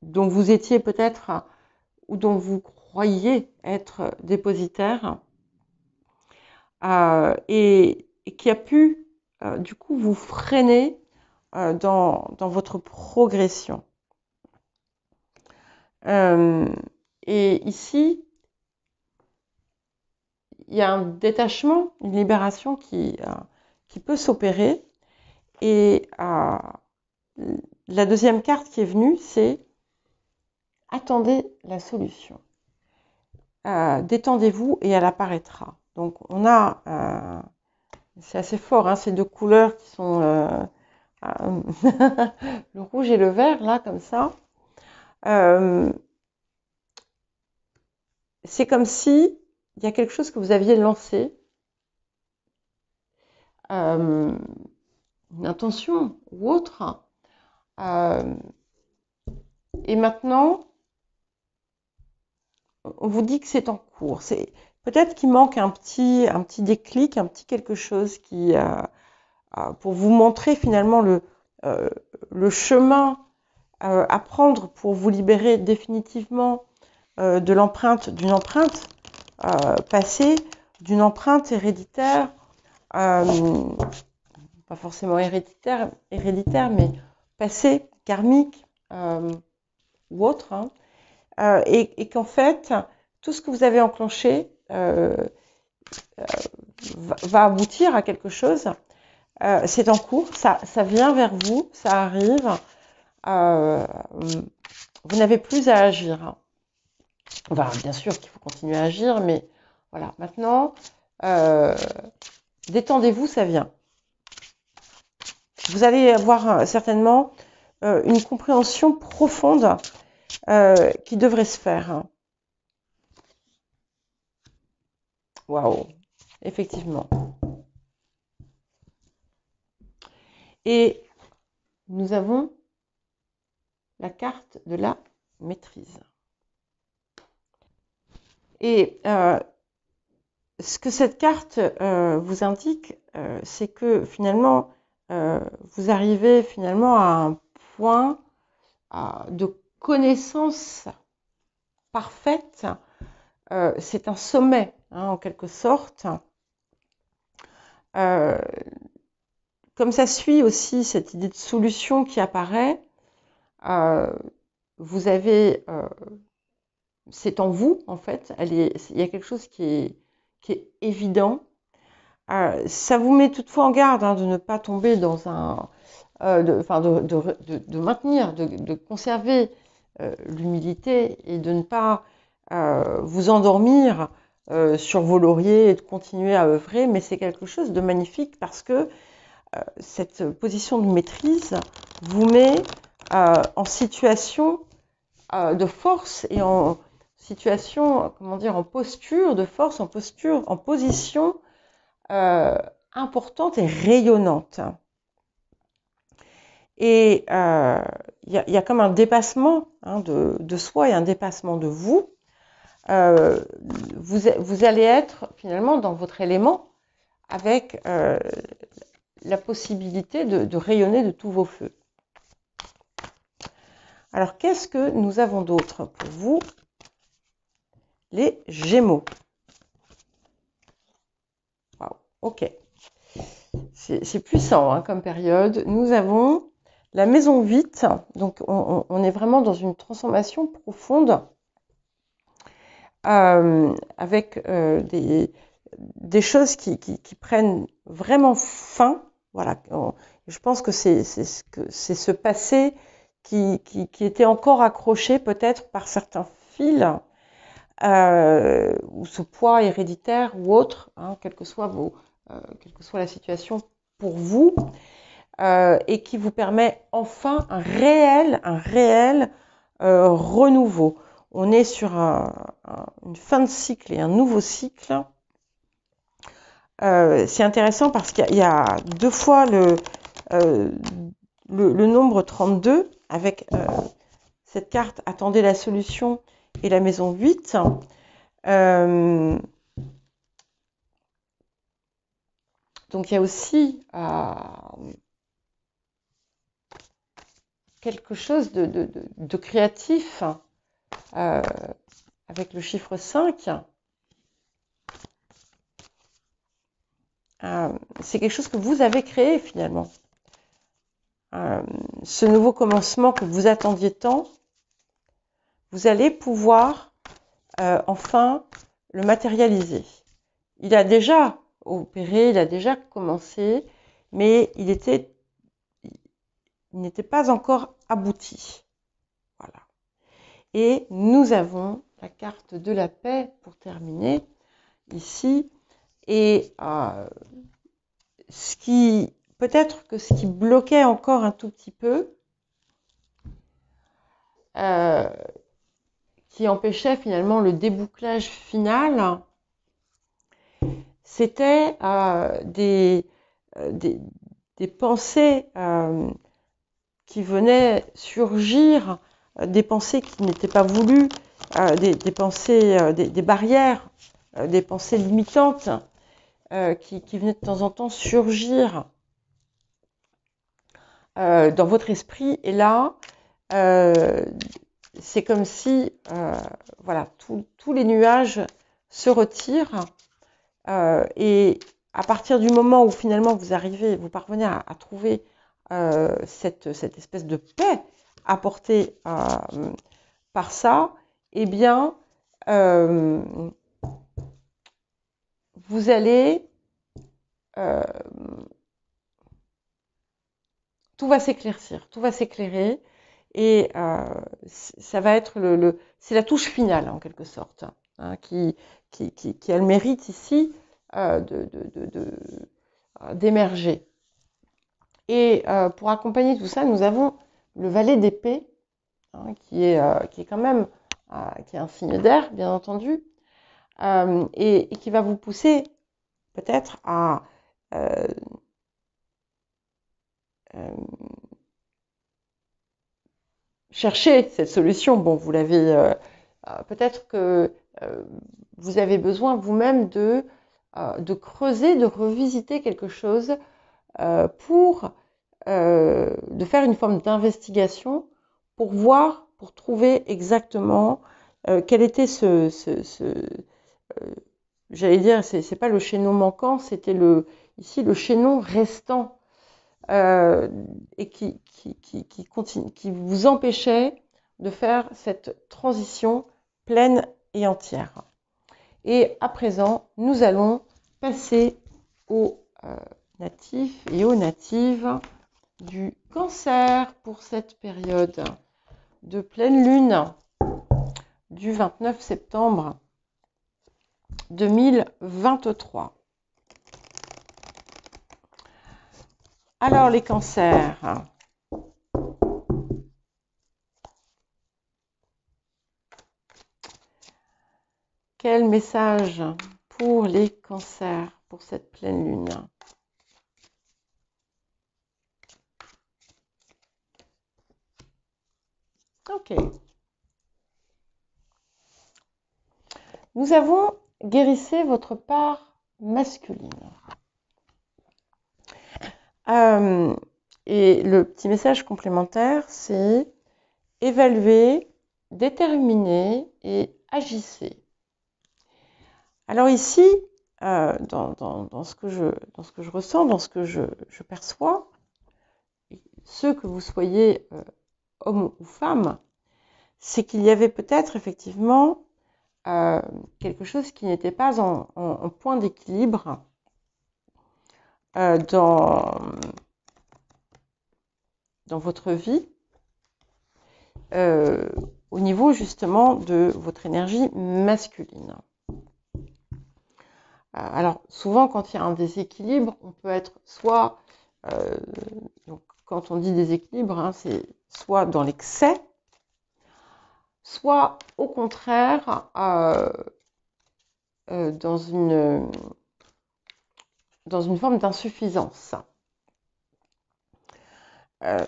dont vous étiez peut-être ou dont vous croyez être dépositaire, et qui a pu du coup vous freiner dans votre progression. Et ici, il y a un détachement, une libération qui peut s'opérer. Et la deuxième carte qui est venue, c'est attendez la solution. Détendez-vous et elle apparaîtra. Donc on a, c'est assez fort, hein, ces deux couleurs qui sont le rouge et le vert, là, comme ça. C'est comme si il y a quelque chose que vous aviez lancé, une intention ou autre, et maintenant on vous dit que c'est en cours. C'est peut-être qu'il manque un petit déclic, un petit quelque chose qui pour vous montrer finalement le chemin à prendre pour vous libérer définitivement d'une empreinte passée, d'une empreinte héréditaire, pas forcément héréditaire, mais passée, karmique ou autre, hein, et qu'en fait, tout ce que vous avez enclenché va aboutir à quelque chose. C'est en cours, ça vient vers vous, ça arrive. Vous n'avez plus à agir. Enfin, bien sûr qu'il faut continuer à agir, mais voilà. Maintenant, détendez-vous, ça vient. Vous allez avoir certainement une compréhension profonde qui devrait se faire. Waouh, effectivement. Et nous avons la carte de la maîtrise. Et ce que cette carte vous indique, c'est que finalement, vous arrivez finalement à un point de connaissance parfaite. C'est un sommet, hein, en quelque sorte. Comme ça suit aussi cette idée de solution qui apparaît, vous avez, c'est en vous en fait, il y a quelque chose qui est évident. Ça vous met toutefois en garde, hein, de ne pas tomber dans un, de maintenir, de conserver l'humilité et de ne pas vous endormir sur vos lauriers et de continuer à œuvrer, mais c'est quelque chose de magnifique parce que cette position de maîtrise vous met en situation de force et en situation, comment dire, en posture de force, en position importante et rayonnante. Et il y a comme un dépassement, hein, de soi et un dépassement de vous. Vous allez être finalement dans votre élément avec la possibilité de rayonner de tous vos feux. Alors, qu'est-ce que nous avons d'autre pour vous? Les Gémeaux. Wow, ok. C'est puissant hein, comme période. Nous avons la maison 8. Donc, on est vraiment dans une transformation profonde avec des choses qui prennent vraiment fin. Voilà. Je pense que c'est ce passé qui était encore accroché peut-être par certains fils, ou ce poids héréditaire ou autre, hein, quelle que soit la situation pour vous, et qui vous permet enfin un réel renouveau. On est sur une fin de cycle et un nouveau cycle. C'est intéressant parce qu'il y a 2 fois le nombre 32 avec cette carte « Attendez la solution » et la maison 8. Donc il y a aussi quelque chose de créatif avec le chiffre 5. C'est quelque chose que vous avez créé finalement. Ce nouveau commencement que vous attendiez tant, vous allez pouvoir enfin le matérialiser. Il a déjà opéré, il a déjà commencé, mais il n'était pas encore abouti. Voilà. Et nous avons la carte de la paix pour terminer ici. Et peut-être que ce qui bloquait encore un tout petit peu, qui empêchait finalement le débouclage final, c'était des pensées qui venaient surgir, des pensées qui n'étaient pas voulues, des pensées, des barrières, des pensées limitantes qui venaient de temps en temps surgir dans votre esprit. Et là, c'est comme si voilà, tous les nuages se retirent et à partir du moment où finalement vous parvenez à trouver cette espèce de paix apportée par ça, eh bien, vous allez tout va s'éclaircir, tout va s'éclairer et ça va être c'est la touche finale en quelque sorte, hein, qui a le mérite ici d'émerger. Et pour accompagner tout ça, nous avons le valet d'épée, hein, qui est quand même qui est un signe d'air, bien entendu, et qui va vous pousser peut-être à chercher cette solution. Bon, vous l'avez peut-être que vous avez besoin vous-même de creuser, de revisiter quelque chose pour de faire une forme d'investigation pour voir, pour trouver exactement quel était j'allais dire, c'est pas le chaînon manquant, c'était ici le chaînon restant et qui vous empêchait de faire cette transition pleine et entière. Et à présent, nous allons passer aux natifs et aux natives du Cancer pour cette période de pleine lune du 29 septembre 2023. Alors les cancers, quel message pour les cancers pour cette pleine lune? Ok. Nous avons guérissé votre part masculine. Et le petit message complémentaire, c'est évaluer, déterminer et agissez. Alors ici, dans ce que je ressens, dans ce que je perçois, ce que vous soyez homme ou femme, c'est qu'il y avait peut-être effectivement quelque chose qui n'était pas en point d'équilibre dans votre vie, au niveau justement de votre énergie masculine. Alors souvent quand il y a un déséquilibre, on peut être soit, donc, quand on dit déséquilibre, hein, c'est soit dans l'excès, soit au contraire dans une forme d'insuffisance.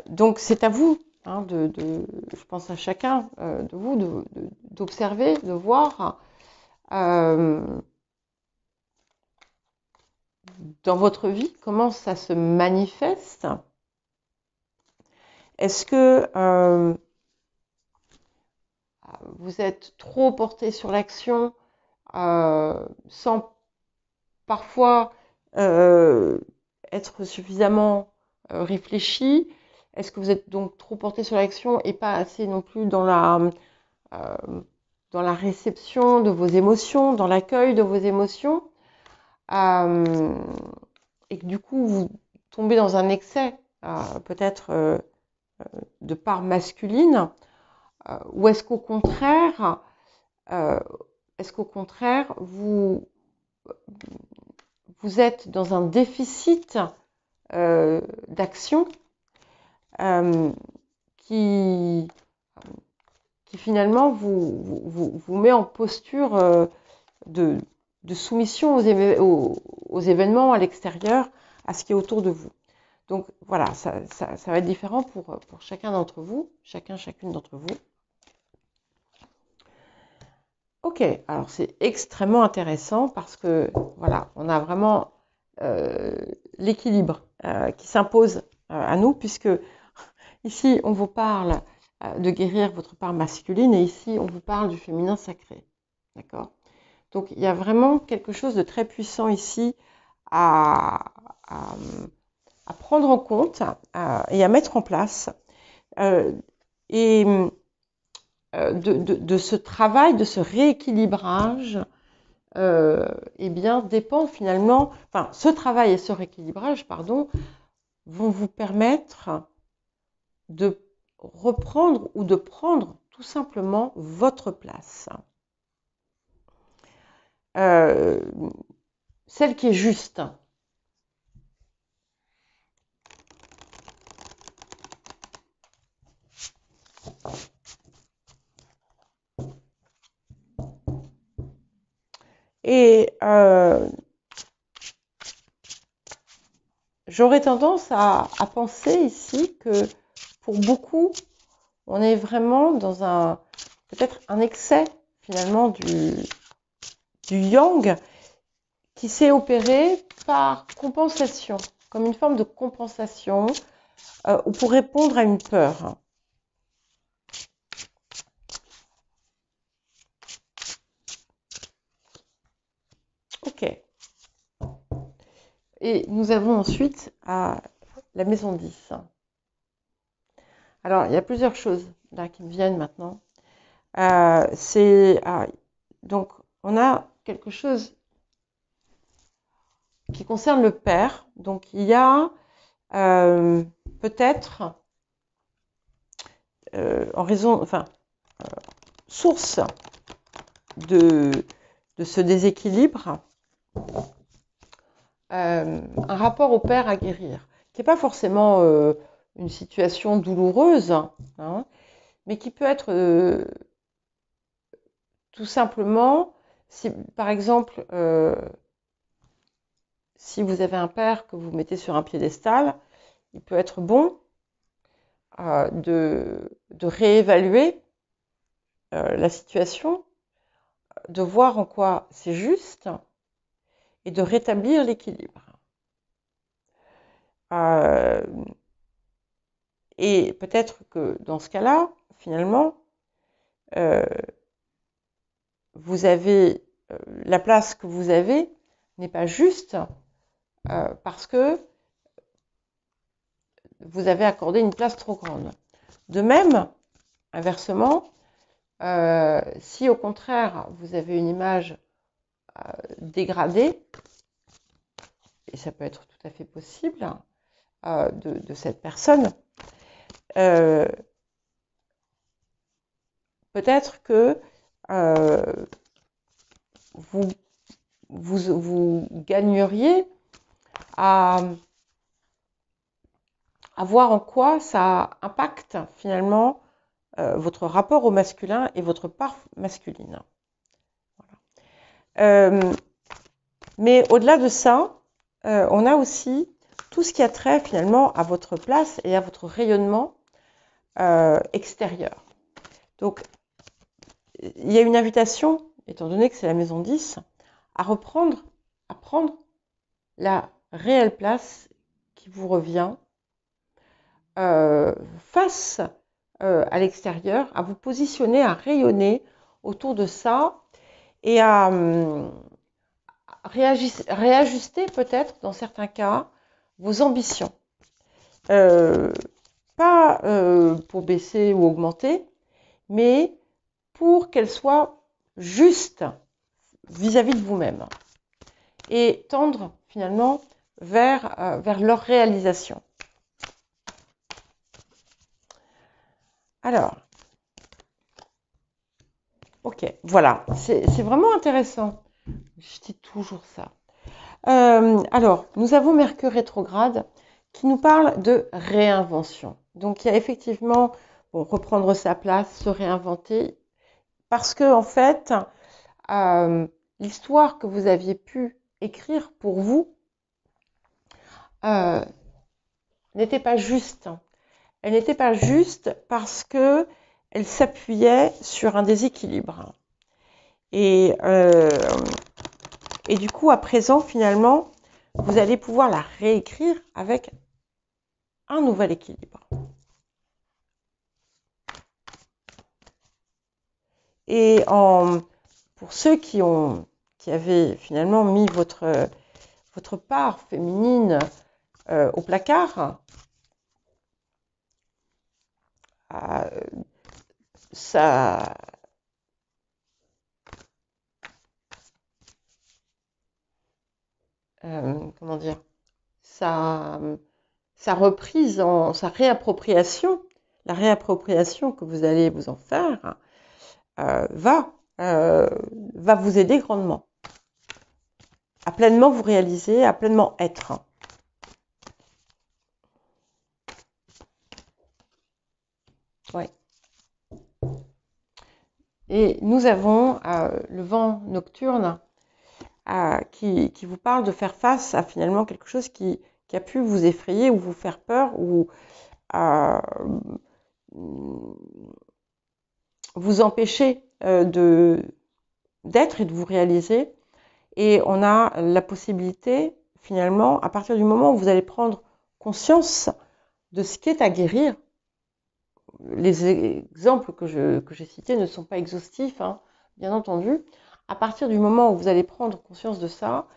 Donc c'est à vous, hein, je pense à chacun de vous, d'observer, de voir dans votre vie comment ça se manifeste. Est-ce que vous êtes trop porté sur l'action sans parfois être suffisamment réfléchi? Est-ce que vous êtes donc trop porté sur l'action et pas assez non plus dans la réception de vos émotions, dans l'accueil de vos émotions, et que du coup vous tombez dans un excès peut-être de part masculine, ou est-ce qu'au contraire vous êtes dans un déficit d'action qui finalement vous met en posture de soumission aux événements à l'extérieur, à ce qui est autour de vous. Donc voilà, ça va être différent pour chacun d'entre vous, chacune d'entre vous. Ok, alors c'est extrêmement intéressant parce que voilà, on a vraiment l'équilibre qui s'impose à nous, puisque ici on vous parle de guérir votre part masculine et ici on vous parle du féminin sacré. D'accord? Donc il y a vraiment quelque chose de très puissant ici à prendre en compte et à mettre en place. Et de ce travail, de ce rééquilibrage, eh bien, dépend finalement, enfin, ce travail et ce rééquilibrage, pardon, vont vous permettre de reprendre ou de prendre tout simplement votre place. Celle qui est juste. Et j'aurais tendance à penser ici que pour beaucoup, on est vraiment dans peut-être un excès finalement du yang qui s'est opéré par compensation, comme une forme de compensation ou pour répondre à une peur. Ok. Et nous avons ensuite la maison 10. Alors, il y a plusieurs choses là qui me viennent maintenant. Donc, on a quelque chose qui concerne le père. Donc, il y a peut-être, en raison, enfin, source de ce déséquilibre, un rapport au père à guérir, qui n'est pas forcément une situation douloureuse, hein, mais qui peut être tout simplement, si, par exemple, si vous avez un père que vous mettez sur un piédestal, il peut être bon de réévaluer la situation, de voir en quoi c'est juste et de rétablir l'équilibre. Euh, et peut-être que dans ce cas-là, finalement, vous avez la place que vous avez n'est pas juste parce que vous avez accordé une place trop grande. De même, inversement, si au contraire vous avez une image dégradée, et ça peut être tout à fait possible de cette personne, peut-être que vous gagneriez à voir en quoi ça impacte finalement votre rapport au masculin et votre part masculine. Voilà. Mais au-delà de ça, on a aussi tout ce qui a trait finalement à votre place et à votre rayonnement extérieur. Donc, il y a une invitation, étant donné que c'est la maison 10, à prendre la réelle place qui vous revient face à l'extérieur, à vous positionner, à rayonner autour de ça et à réajuster peut-être dans certains cas vos ambitions. Pas pour baisser ou augmenter, mais pour qu'elles soient justes vis-à-vis de vous-même et tendre finalement vers leur réalisation. Alors, ok, voilà, c'est vraiment intéressant. Je dis toujours ça. Alors, nous avons Mercure rétrograde qui nous parle de réinvention. Donc, il y a effectivement, bon, reprendre sa place, se réinventer, parce que en fait, l'histoire que vous aviez pu écrire pour vous n'était pas juste. Elle n'était pas juste parce que elle s'appuyait sur un déséquilibre. Et du coup, à présent, finalement, vous allez pouvoir la réécrire avec un nouvel équilibre. Et pour ceux qui avaient finalement mis votre part féminine au placard, ça... comment dire, sa reprise, sa réappropriation, la réappropriation que vous allez vous en faire, va vous aider grandement à pleinement vous réaliser, à pleinement être. Ouais. Et nous avons le vent nocturne qui vous parle de faire face à finalement quelque chose qui a pu vous effrayer ou vous faire peur ou vous empêcher d'être et de vous réaliser. Et on a la possibilité, finalement, à partir du moment où vous allez prendre conscience de ce qui est à guérir, les exemples que j'ai cités ne sont pas exhaustifs, hein, bien entendu. À partir du moment où vous allez prendre conscience de ça,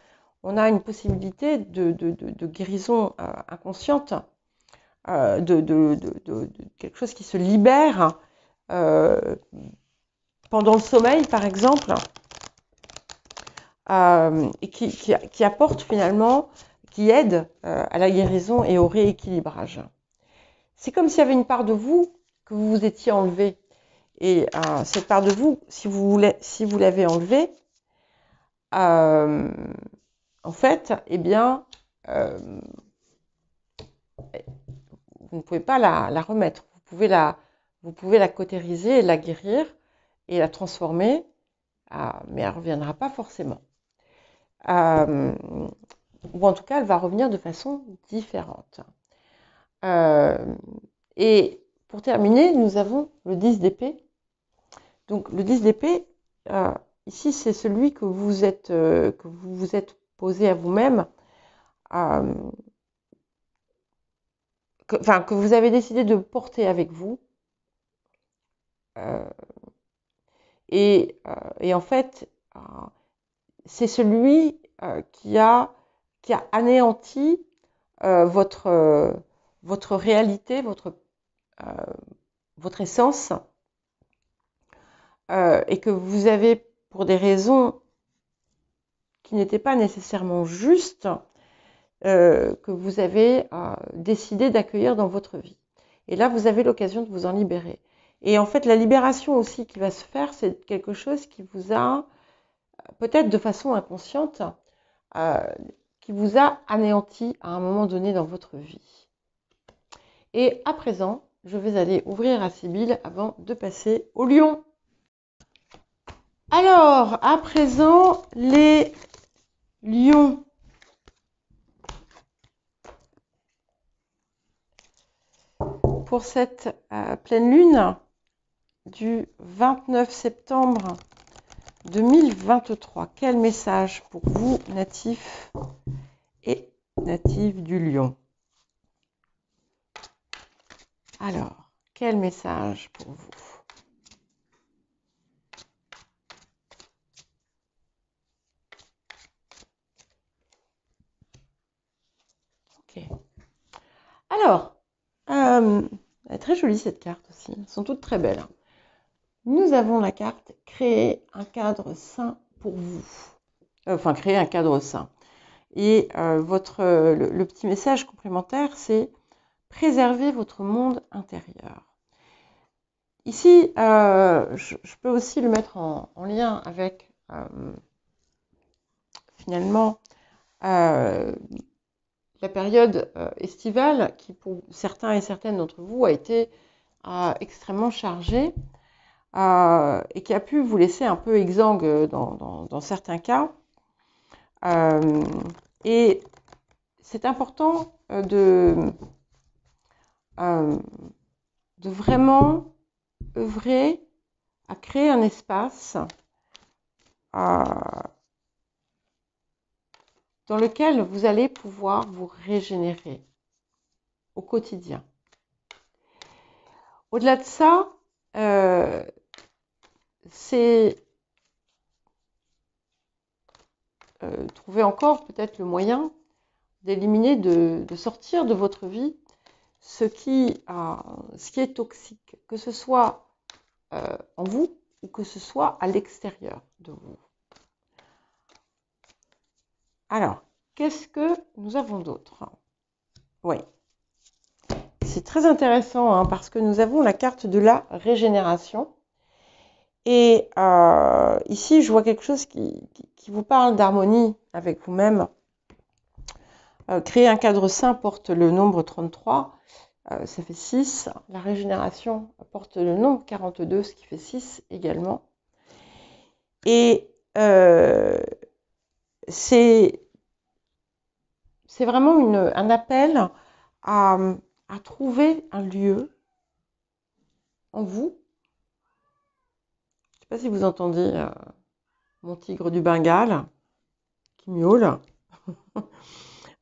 on a une possibilité de guérison inconsciente, de quelque chose qui se libère pendant le sommeil, par exemple, et qui apporte finalement, qui aide à la guérison et au rééquilibrage. C'est comme s'il y avait une part de vous que vous vous étiez enlevée. Et cette part de vous, si vous l'avez enlevée, en fait, eh bien, vous ne pouvez pas la remettre. Vous pouvez la cautériser, la guérir et la transformer, mais elle ne reviendra pas forcément. Ou en tout cas, elle va revenir de façon différente. Et pour terminer, nous avons le 10 d'épée. Donc le 10 d'épée, ici, c'est celui que vous vous êtes posé à vous-même. que vous avez décidé de porter avec vous. Euh, et en fait, c'est celui qui a anéanti votre réalité, votre essence, et que vous avez, pour des raisons qui n'étaient pas nécessairement justes, que vous avez décidé d'accueillir dans votre vie. Et là, vous avez l'occasion de vous en libérer. Et en fait, la libération aussi qui va se faire, c'est quelque chose qui vous a, peut-être de façon inconsciente, qui vous a anéanti à un moment donné dans votre vie. Et à présent, je vais aller ouvrir à Sybille avant de passer au lion. Alors, à présent, les lions. Pour cette pleine lune du 29 septembre 2023, quel message pour vous, natifs et natives du lion? Alors, quel message pour vous? Ok. Alors, elle est très jolie cette carte aussi. Elles sont toutes très belles. Nous avons la carte créer un cadre sain pour vous. Enfin, créer un cadre sain. Et le petit message complémentaire, c'est préserver votre monde intérieur. Ici, je peux aussi le mettre en lien avec, finalement, la période estivale qui, pour certains et certaines d'entre vous, a été extrêmement chargée et qui a pu vous laisser un peu exsangue dans certains cas. Et c'est important de vraiment œuvrer à créer un espace dans lequel vous allez pouvoir vous régénérer au quotidien. Au-delà de ça, c'est trouver encore peut-être le moyen d'éliminer, de sortir de votre vie ce qui est toxique, que ce soit en vous ou que ce soit à l'extérieur de vous. Alors, qu'est-ce que nous avons d'autre? Oui, c'est très intéressant parce que nous avons la carte de la régénération. Et ici, je vois quelque chose qui vous parle d'harmonie avec vous-même. Créer un cadre sain porte le nombre 33, ça fait 6. La régénération porte le nombre 42, ce qui fait 6 également. Et c'est vraiment un appel à trouver un lieu en vous. Je ne sais pas si vous entendez mon tigre du Bengale qui miaule.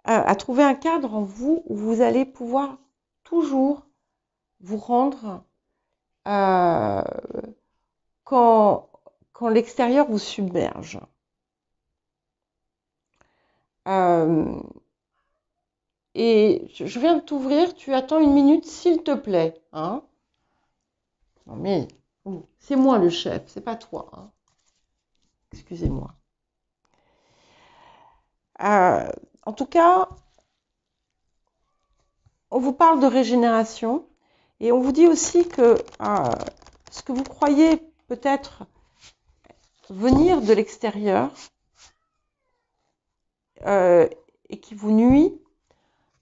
À trouver un cadre en vous où vous allez pouvoir toujours vous rendre quand l'extérieur vous submerge. Et je viens de t'ouvrir, tu attends une minute, s'il te plaît. Hein? Non mais, c'est moi le chef, c'est pas toi. Hein? Excusez-moi. En tout cas, on vous parle de régénération et on vous dit aussi que ce que vous croyez peut-être venir de l'extérieur et qui vous nuit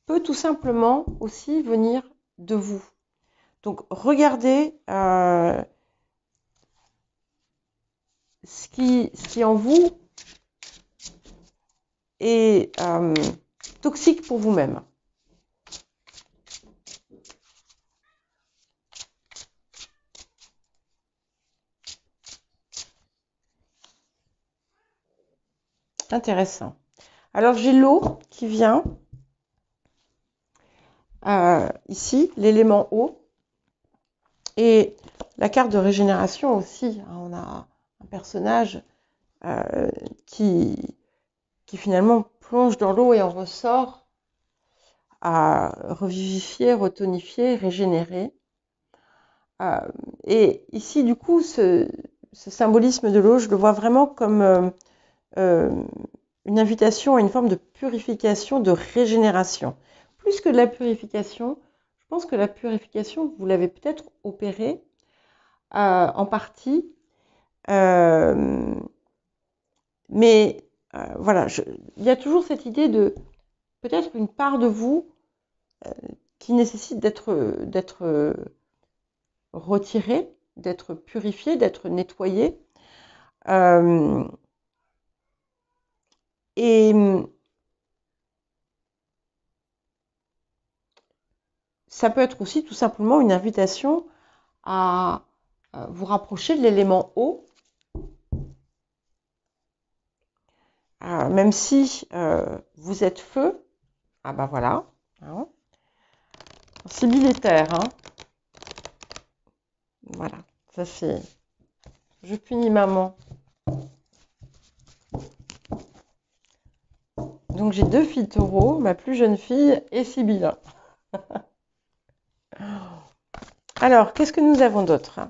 peut tout simplement aussi venir de vous. Donc regardez ce qui en vous est toxique pour vous-même. Intéressant. Alors j'ai l'eau qui vient. ici, l'élément eau. Et la carte de régénération aussi. Hein, on a un personnage qui finalement plonge dans l'eau et en ressort à revivifier, retonifier, régénérer. Et ici, du coup, ce symbolisme de l'eau, je le vois vraiment comme une invitation à une forme de purification, de régénération. Plus que de la purification, je pense que la purification, vous l'avez peut-être opérée en partie, mais voilà, il y a toujours cette idée de peut-être une part de vous qui nécessite d'être retirée, d'être purifiée, d'être nettoyée. Et ça peut être aussi tout simplement une invitation à vous rapprocher de l'élément eau, même si vous êtes feu. Ah ben voilà, hein. Sibylle et terre, hein. Voilà, ça c'est je punis maman. Donc j'ai 2 filles taureaux, ma plus jeune fille et Sibylle. Alors, qu'est-ce que nous avons d'autre?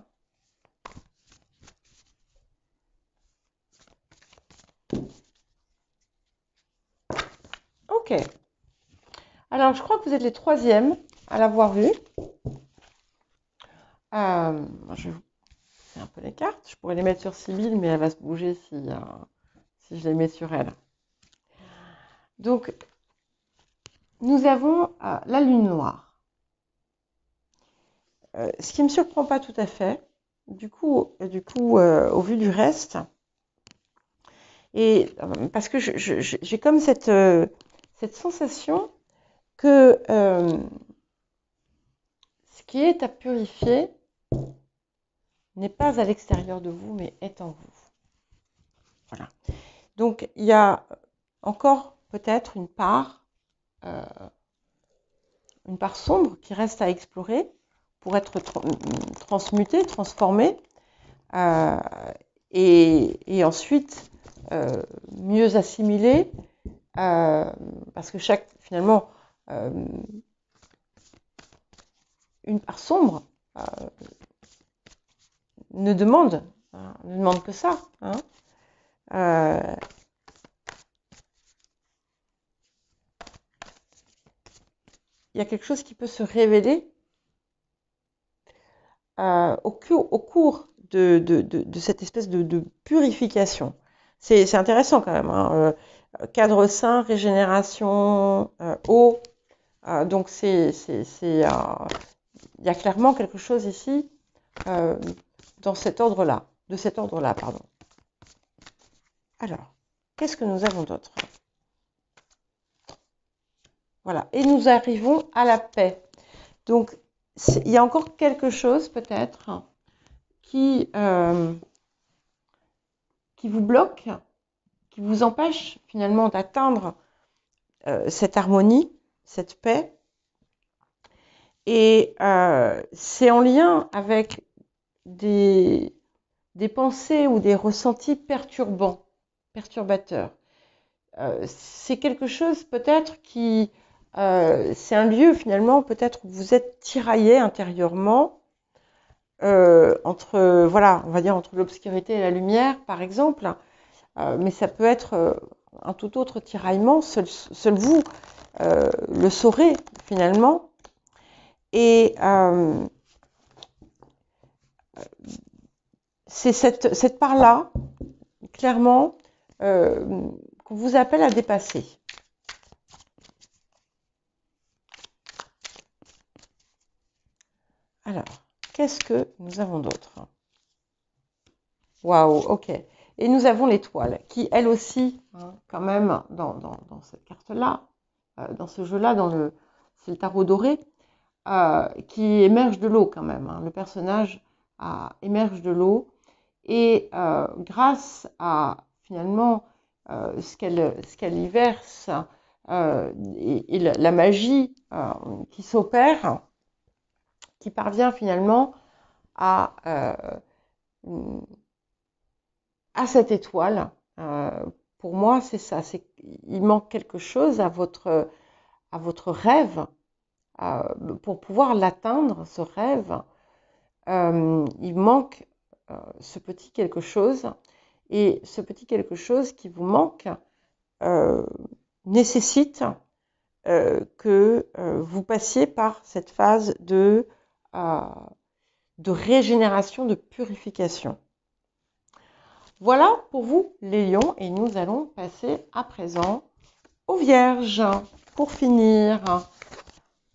Ok. Alors, je crois que vous êtes les 3e à l'avoir vu. Je vais vous faire un peu les cartes. Je pourrais les mettre sur Sibylle, mais elle va se bouger si je les mets sur elle. Donc, nous avons la lune noire. Ce qui ne me surprend pas tout à fait, du coup au vu du reste, et parce que j'ai comme cette sensation que ce qui est à purifier n'est pas à l'extérieur de vous, mais est en vous. Voilà. Donc, il y a encore peut-être une part sombre qui reste à explorer pour être transmutée, transformée, et ensuite mieux assimilée, parce que finalement, une part sombre ne demande que ça. Hein. Il y a quelque chose qui peut se révéler au cours de cette espèce de purification. C'est intéressant quand même. Hein. Cadre sain, régénération, eau. Donc il y a clairement quelque chose ici dans cet ordre-là, de cet ordre-là, pardon. Alors, qu'est-ce que nous avons d'autre? Voilà, et nous arrivons à la paix. Donc, il y a encore quelque chose peut-être qui vous bloque, qui vous empêche finalement d'atteindre cette harmonie, cette paix. Et c'est en lien avec des pensées ou des ressentis perturbateurs. C'est quelque chose peut-être qui... c'est un lieu finalement peut-être où vous êtes tiraillé intérieurement entre, voilà, on va dire entre l'obscurité et la lumière par exemple, mais ça peut être un tout autre tiraillement, seul vous le saurez finalement. Et c'est cette part-là, clairement, qu'on vous appelle à dépasser. Alors, qu'est-ce que nous avons d'autre? Waouh, ok. Et nous avons l'étoile, qui elle aussi, hein, quand même, dans cette carte-là, dans ce jeu-là, c'est le tarot doré, qui émerge de l'eau quand même. Hein. Le personnage émerge de l'eau et grâce à finalement ce qu'elle y verse et la magie qui s'opère, qui parvient finalement à cette étoile. Pour moi, c'est ça. Il manque quelque chose à votre rêve. Pour pouvoir l'atteindre, ce rêve, il manque ce petit quelque chose. Et ce petit quelque chose qui vous manque nécessite que vous passiez par cette phase de régénération, de purification. Voilà pour vous les lions, et nous allons passer à présent aux vierges pour finir.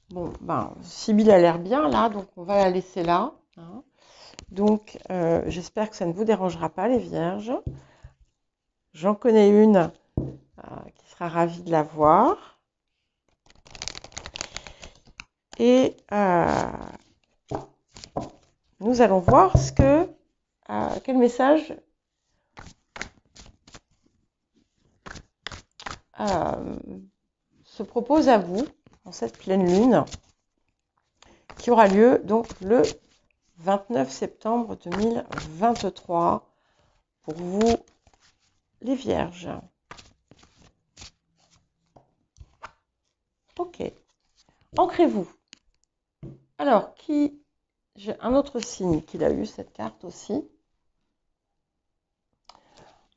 Bon, Sibylle a l'air bien là, donc on va la laisser là. Hein. Donc, j'espère que ça ne vous dérangera pas, les vierges. J'en connais une qui sera ravie de la voir. Et nous allons voir quel message se propose à vous en cette pleine lune qui aura lieu donc le 29 septembre 2023 pour vous les vierges. Ok, ancrez-vous. Alors, j'ai un autre signe qui a eu cette carte aussi.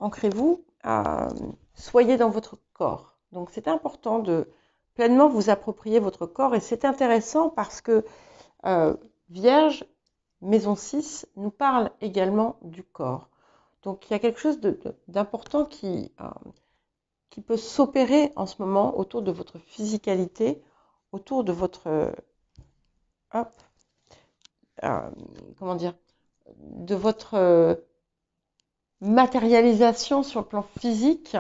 Ancrez-vous, soyez dans votre corps. Donc c'est important de pleinement vous approprier votre corps, et c'est intéressant parce que Vierge, maison 6, nous parle également du corps. Donc il y a quelque chose d'important qui peut s'opérer en ce moment autour de votre physicalité, autour de votre de votre matérialisation sur le plan physique.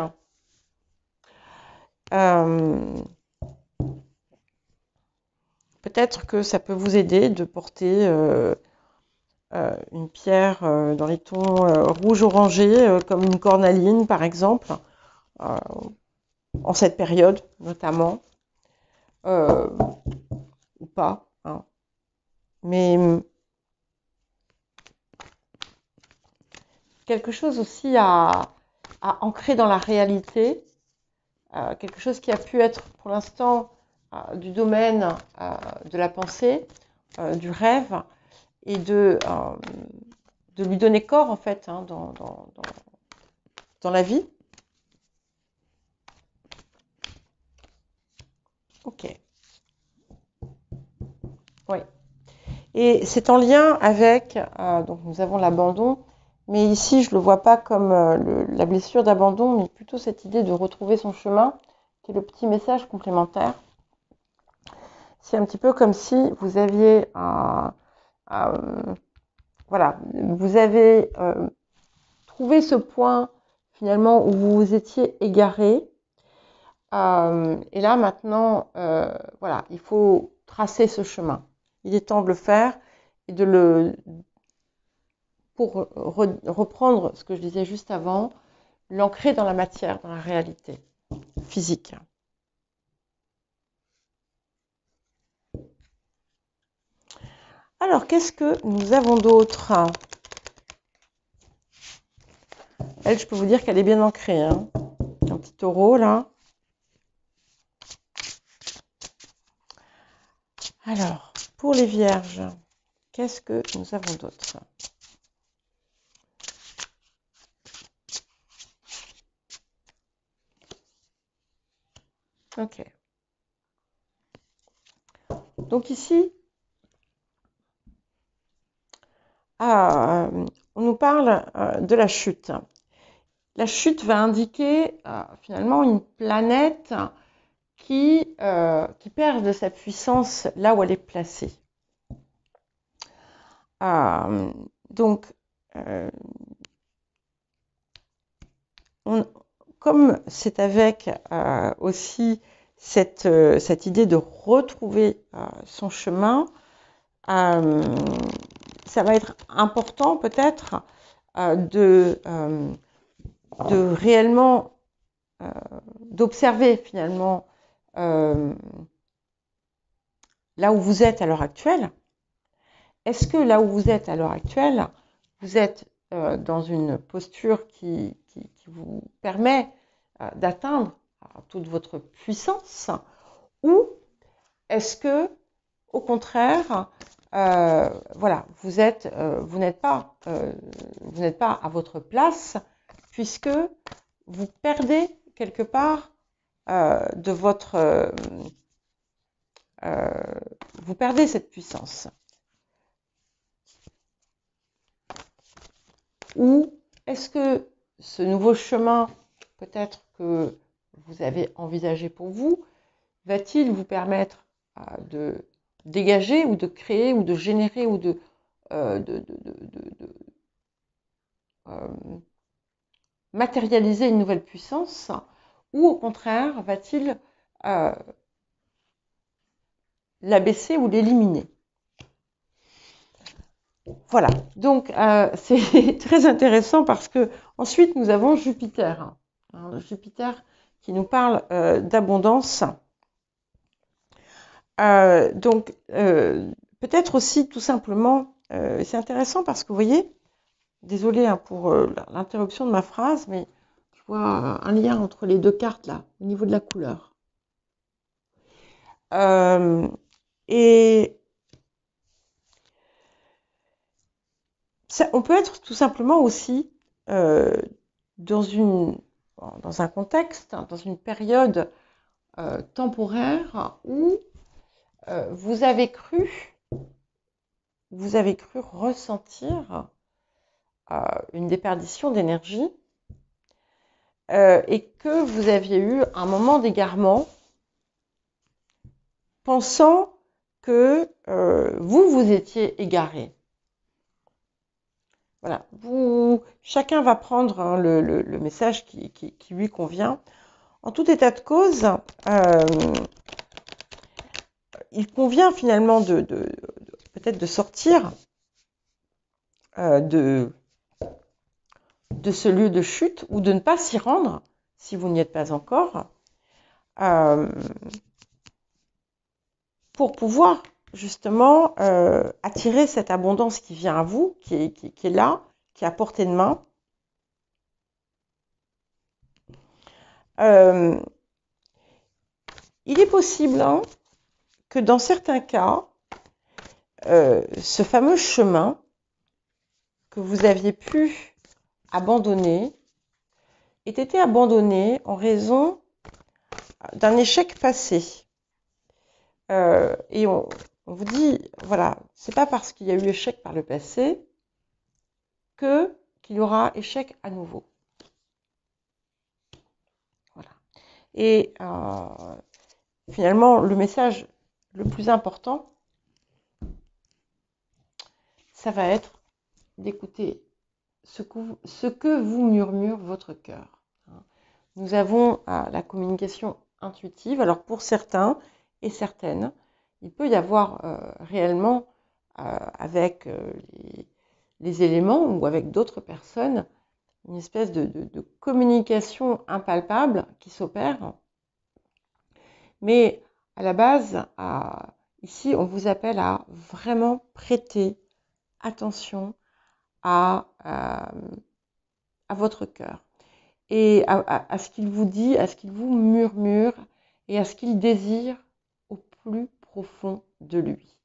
Peut-être que ça peut vous aider de porter une pierre dans les tons rouge-orangé, comme une cornaline par exemple, en cette période notamment, ou pas. Hein. Mais quelque chose aussi à ancrer dans la réalité, quelque chose qui a pu être pour l'instant du domaine de la pensée, du rêve, et de lui donner corps en fait hein, dans la vie. Ok. Oui. Et c'est en lien avec, donc nous avons l'abandon, mais ici je ne le vois pas comme la blessure d'abandon, mais plutôt cette idée de retrouver son chemin, qui est le petit message complémentaire. C'est un petit peu comme si vous aviez voilà, vous avez trouvé ce point finalement où vous vous étiez égaré. Et là maintenant, voilà, il faut tracer ce chemin. Il est temps de le faire et pour reprendre ce que je disais juste avant, l'ancrer dans la matière, dans la réalité physique. Alors, qu'est-ce que nous avons d'autre ? Elle, je peux vous dire qu'elle est bien ancrée. Hein. Un petit taureau, là. Alors, pour les vierges, qu'est-ce que nous avons d'autre ? Ok. Donc ici, on nous parle de la chute. La chute va indiquer finalement une planète qui perd de sa puissance là où elle est placée. Donc, comme c'est avec aussi cette idée de retrouver son chemin, ça va être important peut-être de réellement d'observer finalement là où vous êtes à l'heure actuelle? Est-ce que là où vous êtes à l'heure actuelle, vous êtes dans une posture qui vous permet d'atteindre toute votre puissance, ou est-ce que, au contraire, voilà, vous n'êtes pas à votre place, puisque vous perdez quelque part de votre, vous perdez cette puissance. Ou est-ce que ce nouveau chemin, peut-être que vous avez envisagé pour vous, va-t-il vous permettre de dégager ou de créer ou de générer ou de matérialiser une nouvelle puissance, ou au contraire va-t-il l'abaisser ou l'éliminer? Voilà, donc c'est très intéressant parce que ensuite nous avons Jupiter, Jupiter qui nous parle d'abondance. Donc peut-être aussi tout simplement, c'est intéressant parce que vous voyez, désolée pour l'interruption de ma phrase, mais je vois un lien entre les deux cartes là, au niveau de la couleur. Et ça, on peut être tout simplement aussi dans un contexte, dans une période temporaire où vous avez cru ressentir une déperdition d'énergie et que vous aviez eu un moment d'égarement pensant que vous étiez égaré. Voilà, chacun va prendre le message qui lui convient. En tout état de cause, il convient finalement peut-être de sortir de ce lieu de chute, ou de ne pas s'y rendre si vous n'y êtes pas encore, pour pouvoir justement attirer cette abondance qui vient à vous, qui est là, qui est à portée de main. Il est possible que dans certains cas, ce fameux chemin que vous aviez pu abandonner ait été abandonné en raison d'un échec passé. Et on vous dit, voilà, c'est pas parce qu'il y a eu échec par le passé qu'il y aura échec à nouveau. Voilà. Et finalement, le message le plus important, ça va être d'écouter ce que vous murmure votre cœur. Nous avons la communication intuitive. Alors pour certains et certaines, il peut y avoir réellement avec les éléments ou avec d'autres personnes une espèce de communication impalpable qui s'opère. Mais à la base, ici, on vous appelle à vraiment prêter attention à votre cœur et à ce qu'il vous dit, à ce qu'il vous murmure et à ce qu'il désire au plus profond de lui.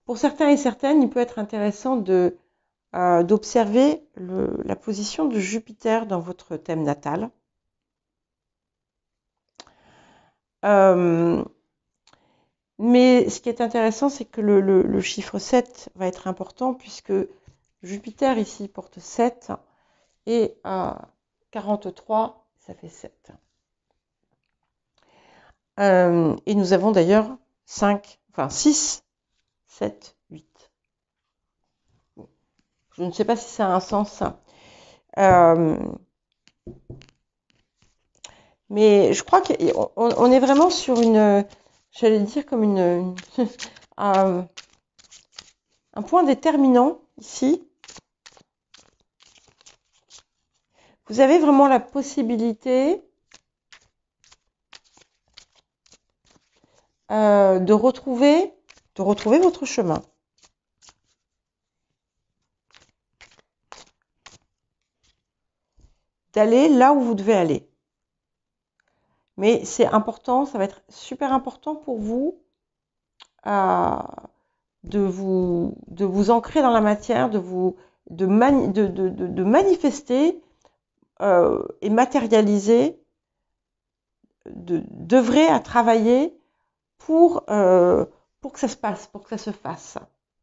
Pour certains et certaines, il peut être intéressant d'observer la position de Jupiter dans votre thème natal. Mais ce qui est intéressant, c'est que le chiffre 7 va être important, puisque Jupiter ici porte 7 et 43, ça fait 7. Et nous avons d'ailleurs 6, 7, 8. Bon. Je ne sais pas si ça a un sens. Mais je crois qu'on est vraiment sur j'allais dire comme un point déterminant ici. Vous avez vraiment la possibilité de retrouver votre chemin. D'aller là où vous devez aller. Mais c'est important, ça va être super important pour vous de vous ancrer dans la matière, de manifester et matérialiser, d'œuvrer à travailler pour que ça se passe, pour que ça se fasse.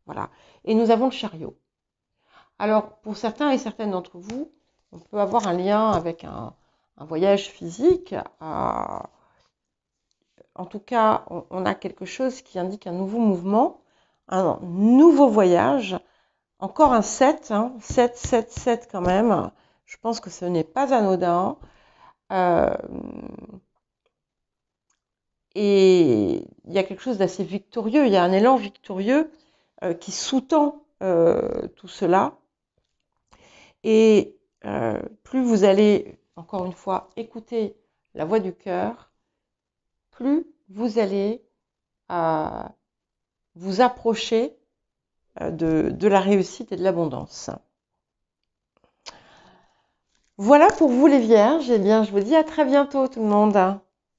Voilà. Et nous avons le chariot. Alors, pour certains et certaines d'entre vous, on peut avoir un lien avec un voyage physique. En tout cas, on a quelque chose qui indique un nouveau mouvement, un nouveau voyage. Encore un 7, hein, 7, 7, 7 quand même. Je pense que ce n'est pas anodin. Et il y a quelque chose d'assez victorieux, il y a un élan victorieux qui sous-tend tout cela. Et plus vous allez, encore une fois, écouter la voix du cœur, plus vous allez vous approcher de la réussite et de l'abondance. Voilà pour vous les vierges. Eh bien, je vous dis à très bientôt tout le monde.